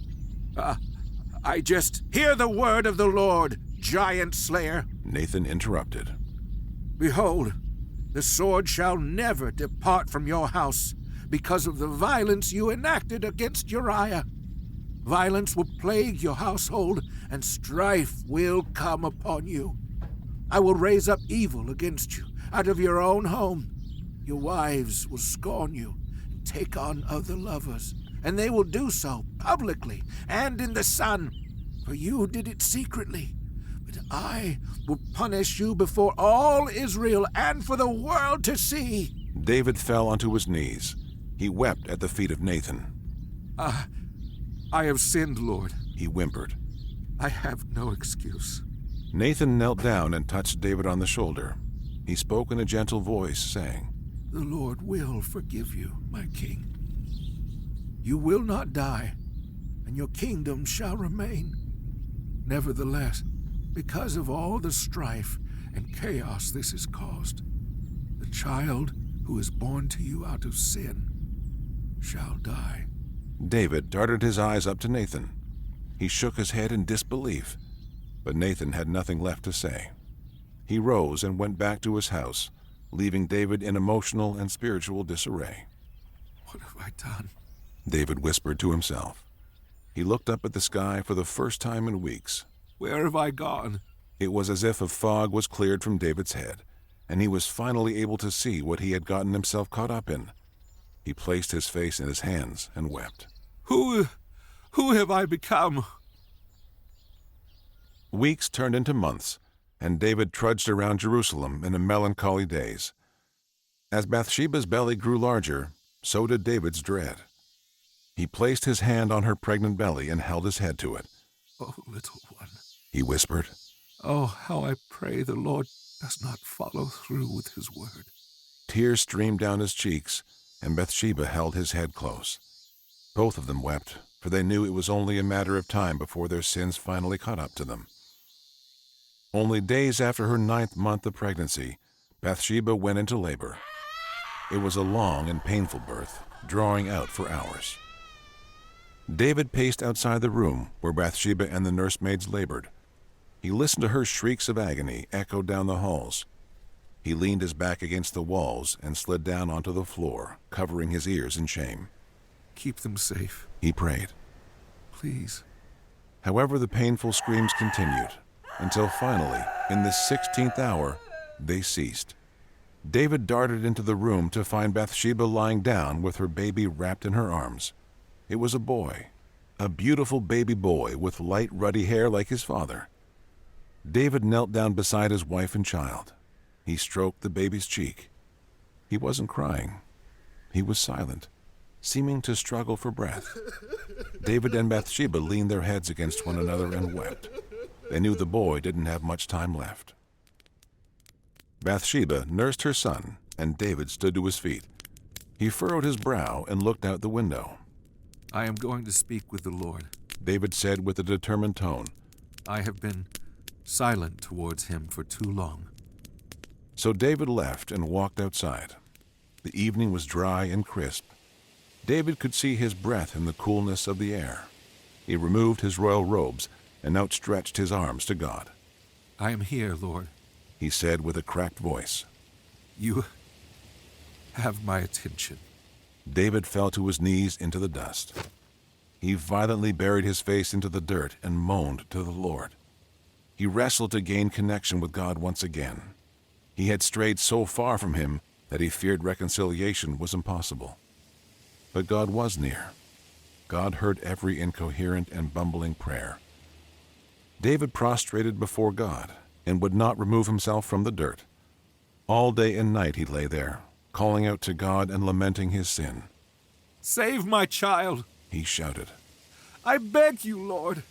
I just hear the word of the Lord, giant slayer. Nathan interrupted. Behold, the sword shall never depart from your house because of the violence you enacted against Uriah. Violence will plague your household, and strife will come upon you. I will raise up evil against you out of your own home. Your wives will scorn you and take on other lovers, and they will do so publicly and in the sun, for you did it secretly. But I will punish you before all Israel and for the world to see. David fell onto his knees. He wept at the feet of Nathan. I have sinned, Lord, he whimpered. I have no excuse. Nathan knelt down and touched David on the shoulder. He spoke in a gentle voice, saying, The Lord will forgive you, my king. You will not die, and your kingdom shall remain. Nevertheless, because of all the strife and chaos this has caused, the child who is born to you out of sin shall die. David darted his eyes up to Nathan. He shook his head in disbelief, but Nathan had nothing left to say. He rose and went back to his house, leaving David in emotional and spiritual disarray. What have I done? David whispered to himself. He looked up at the sky for the first time in weeks. Where have I gone? It was as if a fog was cleared from David's head, and he was finally able to see what he had gotten himself caught up in. He placed his face in his hands and wept. Who have I become? Weeks turned into months, and David trudged around Jerusalem in a melancholy daze. As Bathsheba's belly grew larger, so did David's dread. He placed his hand on her pregnant belly and held his head to it. Oh, little one, he whispered. Oh, how I pray the Lord does not follow through with his word. Tears streamed down his cheeks, and Bathsheba held his head close. Both of them wept, for they knew it was only a matter of time before their sins finally caught up to them. Only days after her 9th month of pregnancy, Bathsheba went into labor. It was a long and painful birth, drawing out for hours. David paced outside the room where Bathsheba and the nursemaids labored. He listened to her shrieks of agony echo down the halls. He leaned his back against the walls and slid down onto the floor, covering his ears in shame. Keep them safe. He prayed. Please. However, the painful screams continued, until finally, in the 16th hour, they ceased. David darted into the room to find Bathsheba lying down with her baby wrapped in her arms. It was a boy, a beautiful baby boy with light, ruddy hair like his father. David knelt down beside his wife and child. He stroked the baby's cheek. He wasn't crying. He was silent, seeming to struggle for breath. David and Bathsheba leaned their heads against one another and wept. They knew the boy didn't have much time left. Bathsheba nursed her son, and David stood to his feet. He furrowed his brow and looked out the window. I am going to speak with the Lord, David said with a determined tone. I have been silent towards him for too long. So David left and walked outside. The evening was dry and crisp. David could see his breath in the coolness of the air. He removed his royal robes and outstretched his arms to God. I am here, Lord, he said with a cracked voice. You have my attention. David fell to his knees into the dust. He violently buried his face into the dirt and moaned to the Lord. He wrestled to gain connection with God once again. He had strayed so far from him that he feared reconciliation was impossible. But God was near. God heard every incoherent and bumbling prayer. David prostrated before God and would not remove himself from the dirt. All day and night he lay there, calling out to God and lamenting his sin. Save my child, he shouted. I beg you, Lord.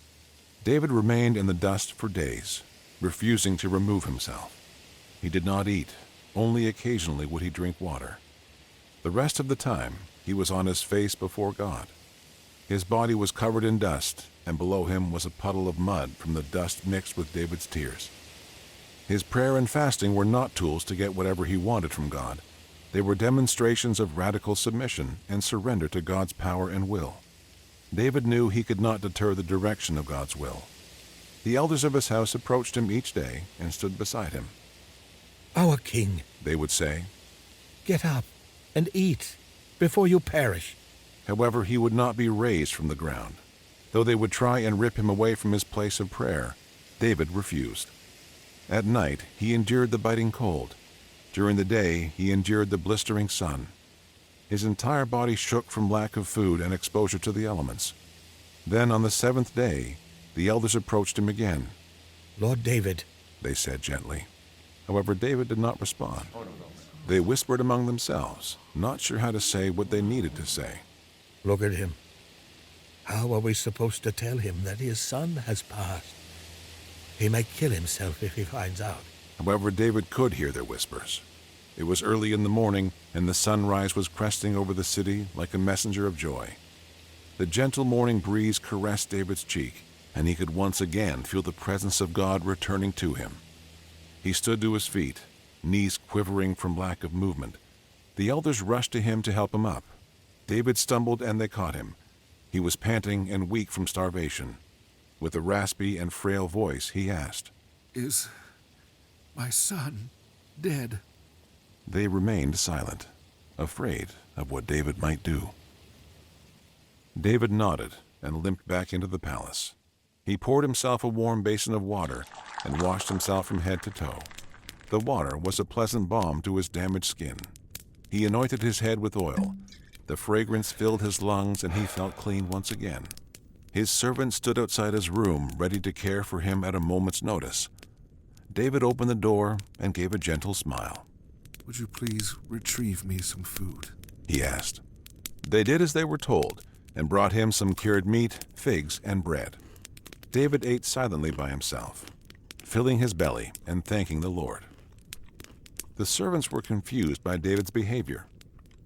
David remained in the dust for days, refusing to remove himself. He did not eat. Only occasionally would he drink water. The rest of the time, he was on his face before God. His body was covered in dust, and below him was a puddle of mud from the dust mixed with David's tears. His prayer and fasting were not tools to get whatever he wanted from God. They were demonstrations of radical submission and surrender to God's power and will. David knew he could not deter the direction of God's will. The elders of his house approached him each day and stood beside him. Our king, they would say, get up and eat before you perish. However, he would not be raised from the ground. Though they would try and rip him away from his place of prayer, David refused. At night, he endured the biting cold. During the day, he endured the blistering sun. His entire body shook from lack of food and exposure to the elements. Then, on the 7th day, the elders approached him again. Lord David, they said gently. However, David did not respond. They whispered among themselves, not sure how to say what they needed to say. Look at him. How are we supposed to tell him that his son has passed? He may kill himself if he finds out. However, David could hear their whispers. It was early in the morning, and the sunrise was cresting over the city like a messenger of joy. The gentle morning breeze caressed David's cheek, and he could once again feel the presence of God returning to him. He stood to his feet, knees quivering from lack of movement. The elders rushed to him to help him up. David stumbled and they caught him. He was panting and weak from starvation. With a raspy and frail voice, he asked, Is my son dead? They remained silent, afraid of what David might do. David nodded and limped back into the palace. He poured himself a warm basin of water and washed himself from head to toe. The water was a pleasant balm to his damaged skin. He anointed his head with oil. The fragrance filled his lungs and he felt clean once again. His servant stood outside his room, ready to care for him at a moment's notice. David opened the door and gave a gentle smile. Would you please retrieve me some food? He asked. They did as they were told and brought him some cured meat, figs, and bread. David ate silently by himself, filling his belly and thanking the Lord. The servants were confused by David's behavior.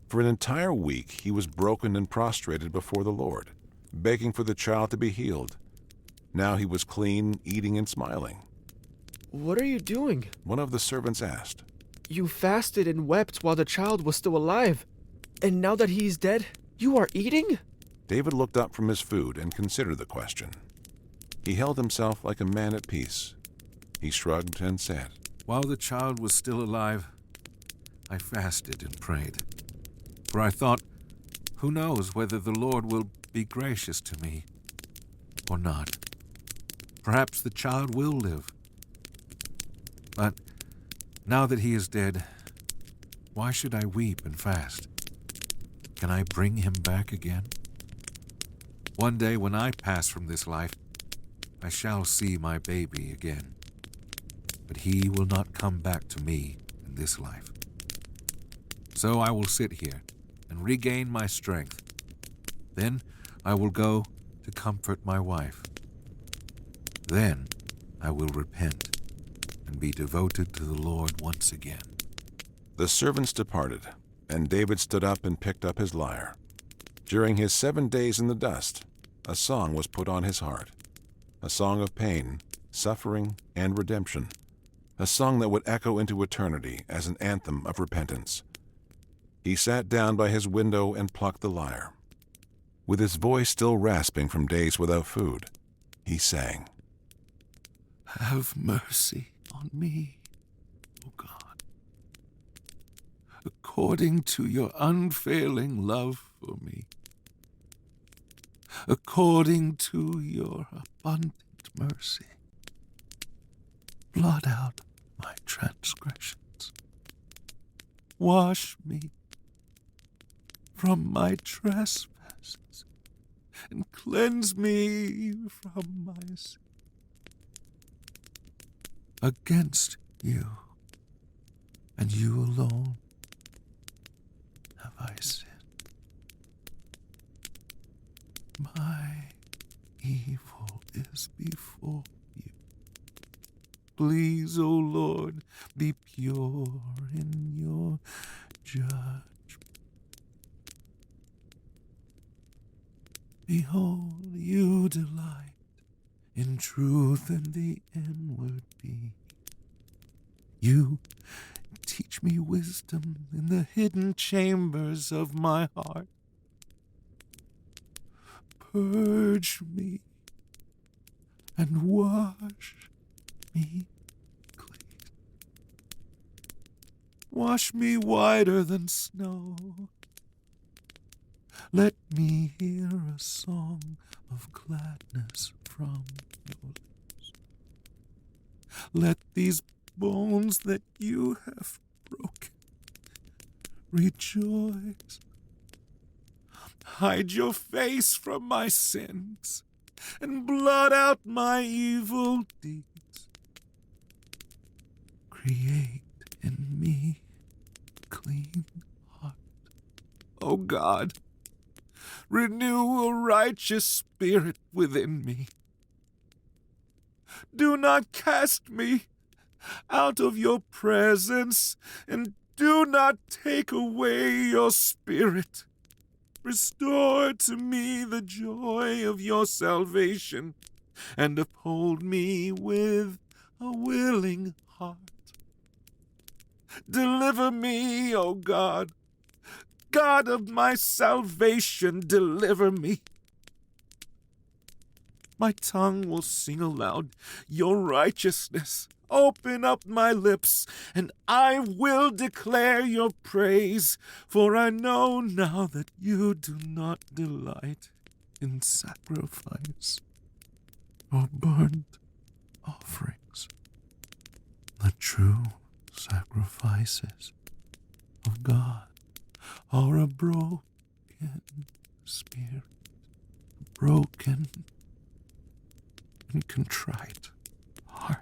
For an entire week, he was broken and prostrated before the Lord. begging for the child to be healed. Now he was clean, eating and smiling. What are you doing? One of the servants asked. You fasted and wept while the child was still alive. And now that he is dead, you are eating? David looked up from his food and considered the question. He held himself like a man at peace. He shrugged and said, While the child was still alive, I fasted and prayed. For I thought, who knows whether the Lord will be gracious to me or not. Perhaps the child will live. But now that he is dead, why should I weep and fast? Can I bring him back again? One day when I pass from this life, I shall see my baby again. But he will not come back to me in this life. So I will sit here and regain my strength. Then I will go to comfort my wife. Then I will repent and be devoted to the Lord once again. The servants departed, and David stood up and picked up his lyre. During his 7 days in the dust, a song was put on his heart, a song of pain, suffering, and redemption, a song that would echo into eternity as an anthem of repentance. He sat down by his window and plucked the lyre. With his voice still rasping from days without food, he sang, Have mercy on me, O God, according to your unfailing love for me, according to your abundant mercy. Blot out my transgressions. Wash me from my trespasses and cleanse me from my sin. Against you, and you alone, have I sinned. My evil is before you. Please, O Lord, be pure in your judgment. Behold, you delight in truth and the inward being. You teach me wisdom in the hidden chambers of my heart. Purge me and wash me clean. Wash me whiter than snow. Let me hear a song of gladness from your lips. Let these bones that you have broken rejoice. Hide your face from my sins and blot out my evil deeds. Create in me a clean heart, O God. Renew a righteous spirit within me. Do not cast me out of your presence, and do not take away your spirit. Restore to me the joy of your salvation, and uphold me with a willing heart. Deliver me, O God. God of my salvation, deliver me. My tongue will sing aloud your righteousness. Open up my lips, and I will declare your praise, for I know now that you do not delight in sacrifice or burnt offerings. The true sacrifices of God are a broken spirit, broken and contrite heart.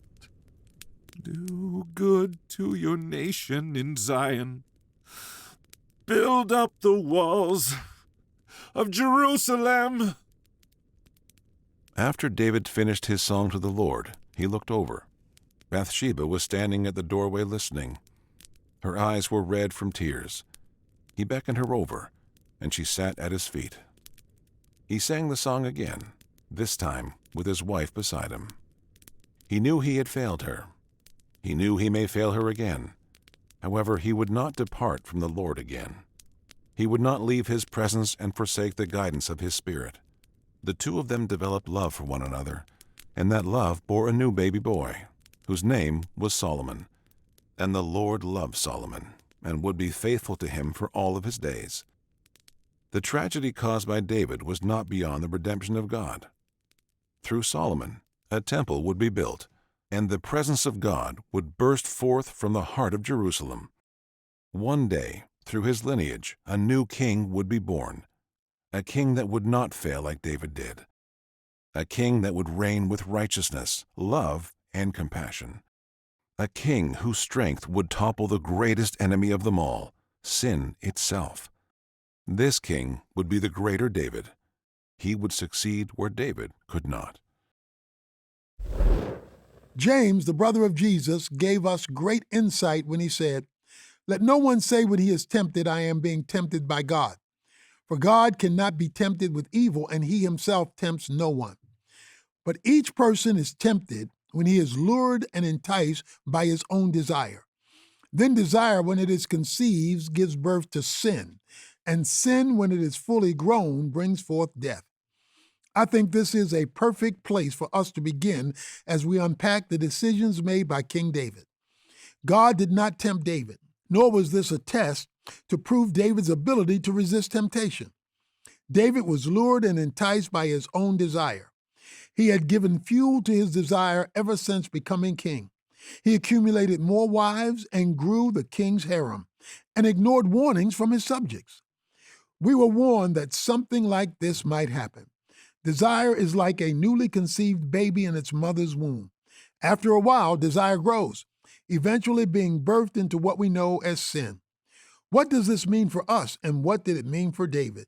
Do good to your nation in Zion. Build up the walls of Jerusalem. After David finished his song to the Lord, he looked over. Bathsheba was standing at the doorway listening. Her eyes were red from tears. He beckoned her over, and she sat at his feet. He sang the song again, this time with his wife beside him. He knew he had failed her. He knew he may fail her again. However, he would not depart from the Lord again. He would not leave his presence and forsake the guidance of his Spirit. The two of them developed love for one another, and that love bore a new baby boy, whose name was Solomon. And the Lord loved Solomon, and would be faithful to him for all of his days. The tragedy caused by David was not beyond the redemption of God. Through Solomon, a temple would be built, and the presence of God would burst forth from the heart of Jerusalem. One day, through his lineage, a new king would be born, a king that would not fail like David did, a king that would reign with righteousness, love, and compassion, a king whose strength would topple the greatest enemy of them all, sin itself. This king would be the greater David. He would succeed where David could not. James, the brother of Jesus, gave us great insight when he said, "Let no one say when he is tempted, I am being tempted by God. For God cannot be tempted with evil, and he himself tempts no one. But each person is tempted when he is lured and enticed by his own desire. Then desire, when it is conceived, gives birth to sin, and sin, when it is fully grown, brings forth death." I think this is a perfect place for us to begin as we unpack the decisions made by King David. God did not tempt David, nor was this a test to prove David's ability to resist temptation. David was lured and enticed by his own desire. He had given fuel to his desire ever since becoming king. He accumulated more wives and grew the king's harem, and ignored warnings from his subjects. We were warned that something like this might happen. Desire is like a newly conceived baby in its mother's womb. After a while, desire grows, eventually being birthed into what we know as sin. What does this mean for us, and what did it mean for David?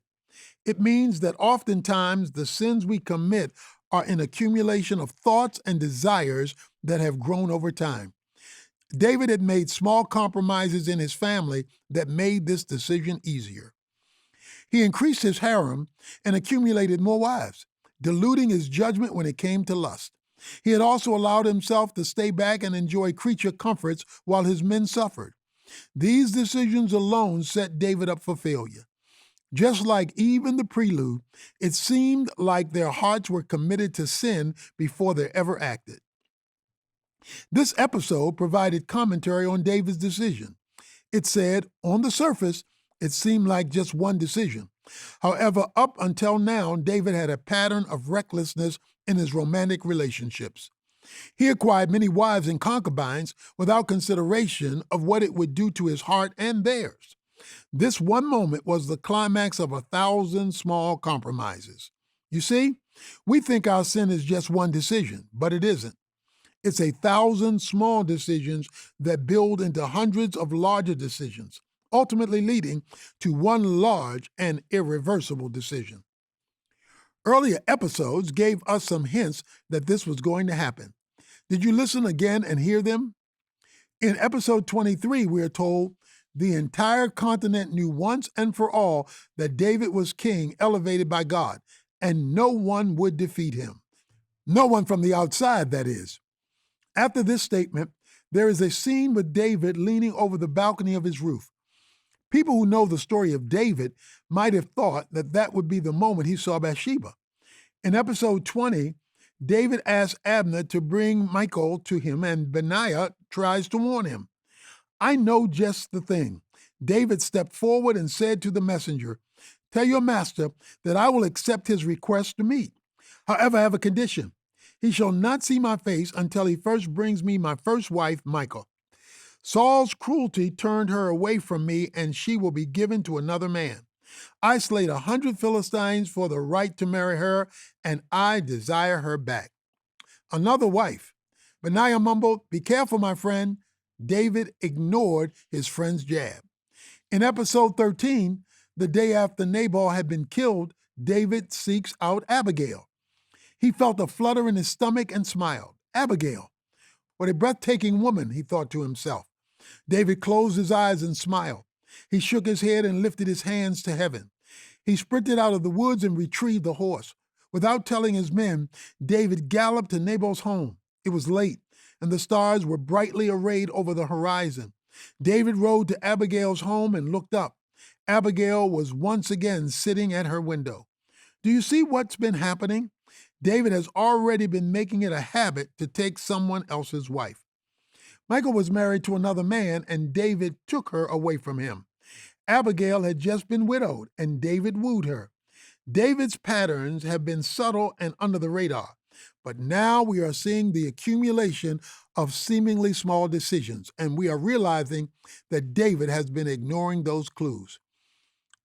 It means that oftentimes the sins we commit are an accumulation of thoughts and desires that have grown over time. David had made small compromises in his family that made this decision easier. He increased his harem and accumulated more wives, diluting his judgment when it came to lust. He had also allowed himself to stay back and enjoy creature comforts while his men suffered. These decisions alone set David up for failure. Just like Eve in the prelude, it seemed like their hearts were committed to sin before they ever acted. This episode provided commentary on David's decision. It said, on the surface, it seemed like just one decision. However, up until now, David had a pattern of recklessness in his romantic relationships. He acquired many wives and concubines without consideration of what it would do to his heart and theirs. This one moment was the climax of 1,000 small compromises. You see, we think our sin is just one decision, but it isn't. It's 1,000 small decisions that build into hundreds of larger decisions, ultimately leading to one large and irreversible decision. Earlier episodes gave us some hints that this was going to happen. Did you listen again and hear them? In episode 23, we are told the entire continent knew once and for all that David was king, elevated by God, and no one would defeat him. No one from the outside, that is. After this statement, there is a scene with David leaning over the balcony of his roof. People who know the story of David might have thought that that would be the moment he saw Bathsheba. In episode 20, David asks Abner to bring Michal to him, and Benaiah tries to warn him. I know just the thing. David stepped forward and said to the messenger, "Tell your master that I will accept his request to meet. However, I have a condition. He shall not see my face until he first brings me my first wife, Michal. Saul's cruelty turned her away from me, and she will be given to another man. I slayed 100 Philistines for the right to marry her, and I desire her back." Another wife. Benaiah mumbled, "Be careful, my friend." David ignored his friend's jab. In episode 13, the day after Nabal had been killed, David seeks out Abigail. He felt a flutter in his stomach and smiled. Abigail. What a breathtaking woman, he thought to himself. David closed his eyes and smiled. He shook his head and lifted his hands to heaven. He sprinted out of the woods and retrieved the horse. Without telling his men, David galloped to Nabal's home. It was late, and the stars were brightly arrayed over the horizon. David rode to Abigail's home and looked up. Abigail was once again sitting at her window. Do you see what's been happening? David has already been making it a habit to take someone else's wife. Michal was married to another man, and David took her away from him. Abigail had just been widowed, and David wooed her. David's patterns have been subtle and under the radar, but now we are seeing the accumulation of seemingly small decisions, and we are realizing that David has been ignoring those clues.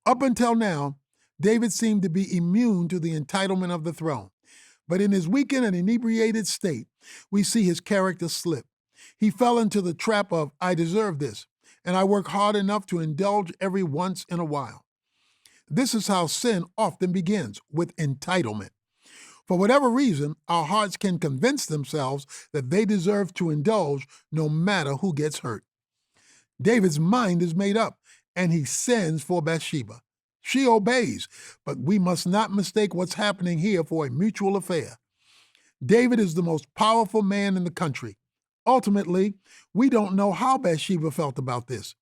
Up until now, David seemed to be immune to the entitlement of the throne, but in his weakened and inebriated state, we see his character slip. He fell into the trap of, I deserve this, and I work hard enough to indulge every once in a while. This is how sin often begins, with entitlement. For whatever reason, our hearts can convince themselves that they deserve to indulge no matter who gets hurt. David's mind is made up, and he sends for Bathsheba. She obeys, but we must not mistake what's happening here for a mutual affair. David is the most powerful man in the country. Ultimately, we don't know how Bathsheba felt about this.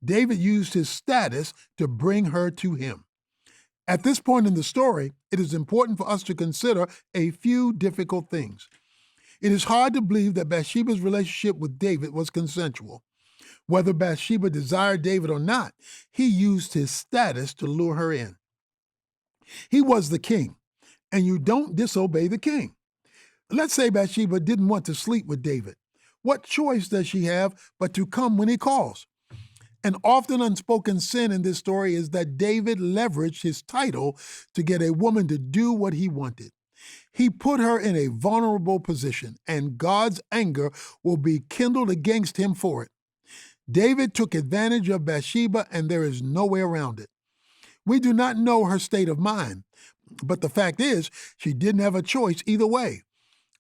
David used his status to bring her to him. At this point in the story, it is important for us to consider a few difficult things. It is hard to believe that Bathsheba's relationship with David was consensual. Whether Bathsheba desired David or not, he used his status to lure her in. He was the king, and you don't disobey the king. Let's say Bathsheba didn't want to sleep with David. What choice does she have but to come when he calls? An often unspoken sin in this story is that David leveraged his title to get a woman to do what he wanted. He put her in a vulnerable position, and God's anger will be kindled against him for it. David took advantage of Bathsheba, and there is no way around it. We do not know her state of mind, but the fact is, she didn't have a choice either way.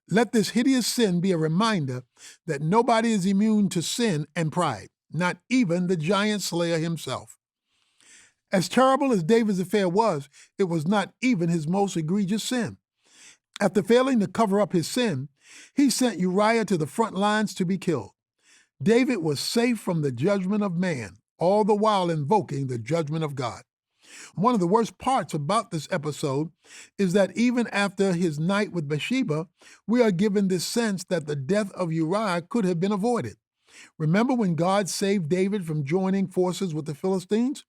Let this hideous sin be a reminder that nobody is immune to sin and pride, not even the giant slayer himself. As terrible as David's affair was, it was not even his most egregious sin. After failing to cover up his sin, he sent Uriah to the front lines to be killed. David was safe from the judgment of man, all the while invoking the judgment of God. One of the worst parts about this episode is that even after his night with Bathsheba, we are given this sense that the death of Uriah could have been avoided. Remember when God saved David from joining forces with the Philistines?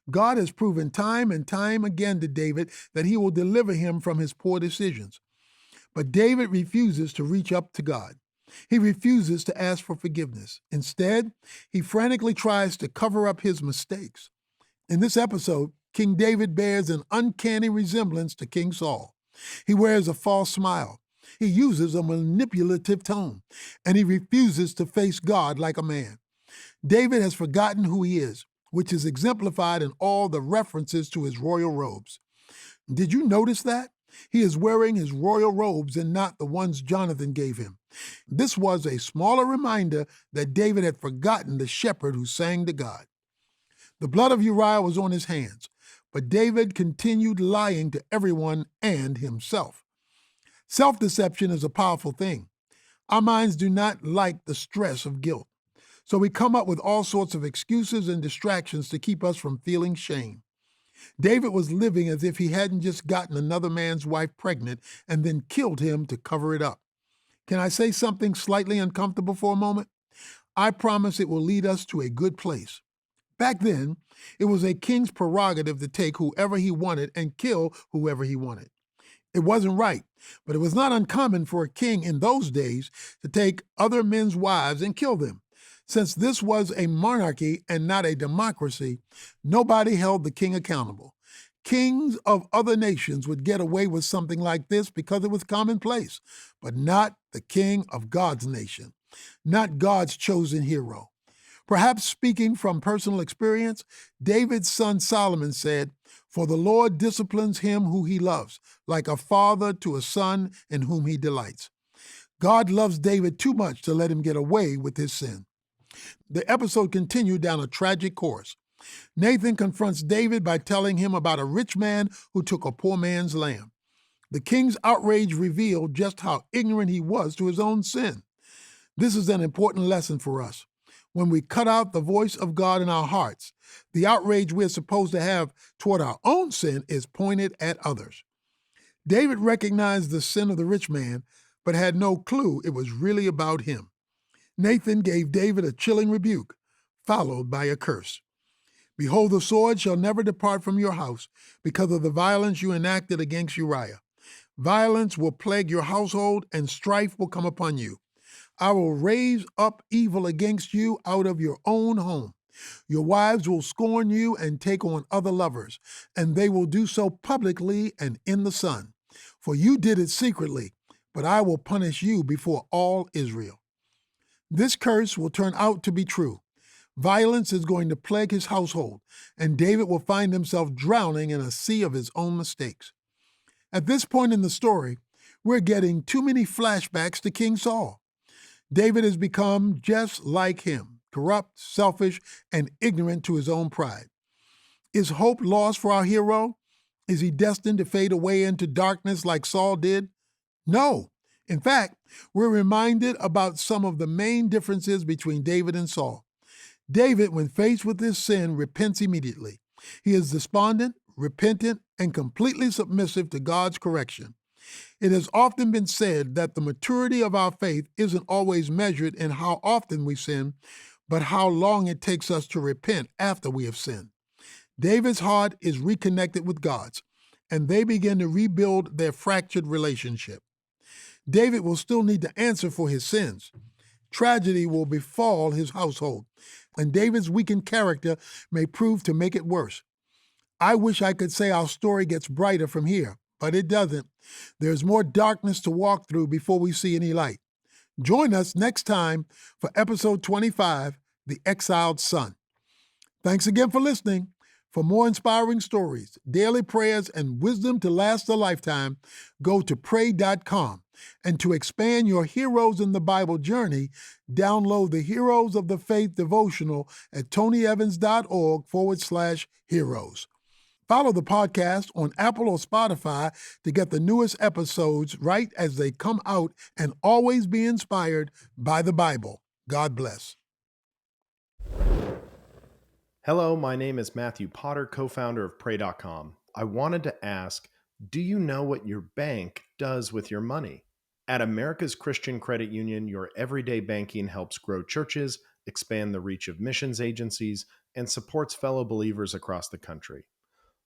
God has proven time and time again to David that he will deliver him from his poor decisions. But David refuses to reach up to God. He refuses to ask for forgiveness. Instead, he frantically tries to cover up his mistakes. In this episode, King David bears an uncanny resemblance to King Saul. He wears a false smile. He uses a manipulative tone, and he refuses to face God like a man. David has forgotten who he is, which is exemplified in all the references to his royal robes. Did you notice that? He is wearing his royal robes and not the ones Jonathan gave him. This was a smaller reminder that David had forgotten the shepherd who sang to God. The blood of Uriah was on his hands, but David continued lying to everyone and himself. Self-deception is a powerful thing. Our minds do not like the stress of guilt, so we come up with all sorts of excuses and distractions to keep us from feeling shame. David was living as if he hadn't just gotten another man's wife pregnant and then killed him to cover it up. Can I say something slightly uncomfortable for a moment? I promise it will lead us to a good place. Back then, it was a king's prerogative to take whoever he wanted and kill whoever he wanted. It wasn't right, but it was not uncommon for a king in those days to take other men's wives and kill them. Since this was a monarchy and not a democracy, nobody held the king accountable. Kings of other nations would get away with something like this because it was commonplace, but not the king of God's nation, not God's chosen hero. Perhaps speaking from personal experience, David's son Solomon said, "For the Lord disciplines him who he loves, like a father to a son in whom he delights." God loves David too much to let him get away with his sin. The episode continued down a tragic course. Nathan confronts David by telling him about a rich man who took a poor man's lamb. The king's outrage revealed just how ignorant he was to his own sin. This is an important lesson for us. When we cut out the voice of God in our hearts, the outrage we're supposed to have toward our own sin is pointed at others. David recognized the sin of the rich man, but had no clue it was really about him. Nathan gave David a chilling rebuke, followed by a curse. Behold, the sword shall never depart from your house because of the violence you enacted against Uriah. Violence will plague your household, and strife will come upon you. I will raise up evil against you out of your own home. Your wives will scorn you and take on other lovers, and they will do so publicly and in the sun. For you did it secretly, but I will punish you before all Israel. This curse will turn out to be true. Violence is going to plague his household, and David will find himself drowning in a sea of his own mistakes. At this point in the story, we're getting too many flashbacks to King Saul. David has become just like him, corrupt, selfish, and ignorant to his own pride. Is hope lost for our hero? Is he destined to fade away into darkness like Saul did? No. In fact, we're reminded about some of the main differences between David and Saul. David, when faced with his sin, repents immediately. He is despondent, repentant, and completely submissive to God's correction. It has often been said that the maturity of our faith isn't always measured in how often we sin, but how long it takes us to repent after we have sinned. David's heart is reconnected with God's, and they begin to rebuild their fractured relationship. David will still need to answer for his sins. Tragedy will befall his household, and David's weakened character may prove to make it worse. I wish I could say our story gets brighter from here, but it doesn't. There's more darkness to walk through before we see any light. Join us next time for episode 25, The Exiled Son. Thanks again for listening. For more inspiring stories, daily prayers, and wisdom to last a lifetime, go to pray.com. And to expand your Heroes in the Bible journey, download the Heroes of the Faith devotional at tonyevans.org/heroes. Follow the podcast on Apple or Spotify to get the newest episodes right as they come out, and always be inspired by the Bible. God bless. Hello, my name is Matthew Potter, co-founder of pray.com. I wanted to ask, do you know what your bank does with your money? At America's Christian Credit Union, your everyday banking helps grow churches, expand the reach of missions agencies, and supports fellow believers across the country.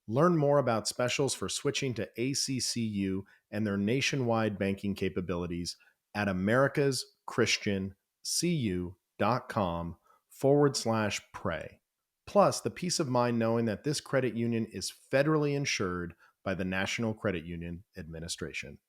Learn more about specials for switching to ACCU and their nationwide banking capabilities at americaschristiancu.com/pray. Plus, the peace of mind knowing that this credit union is federally insured by the National Credit Union Administration.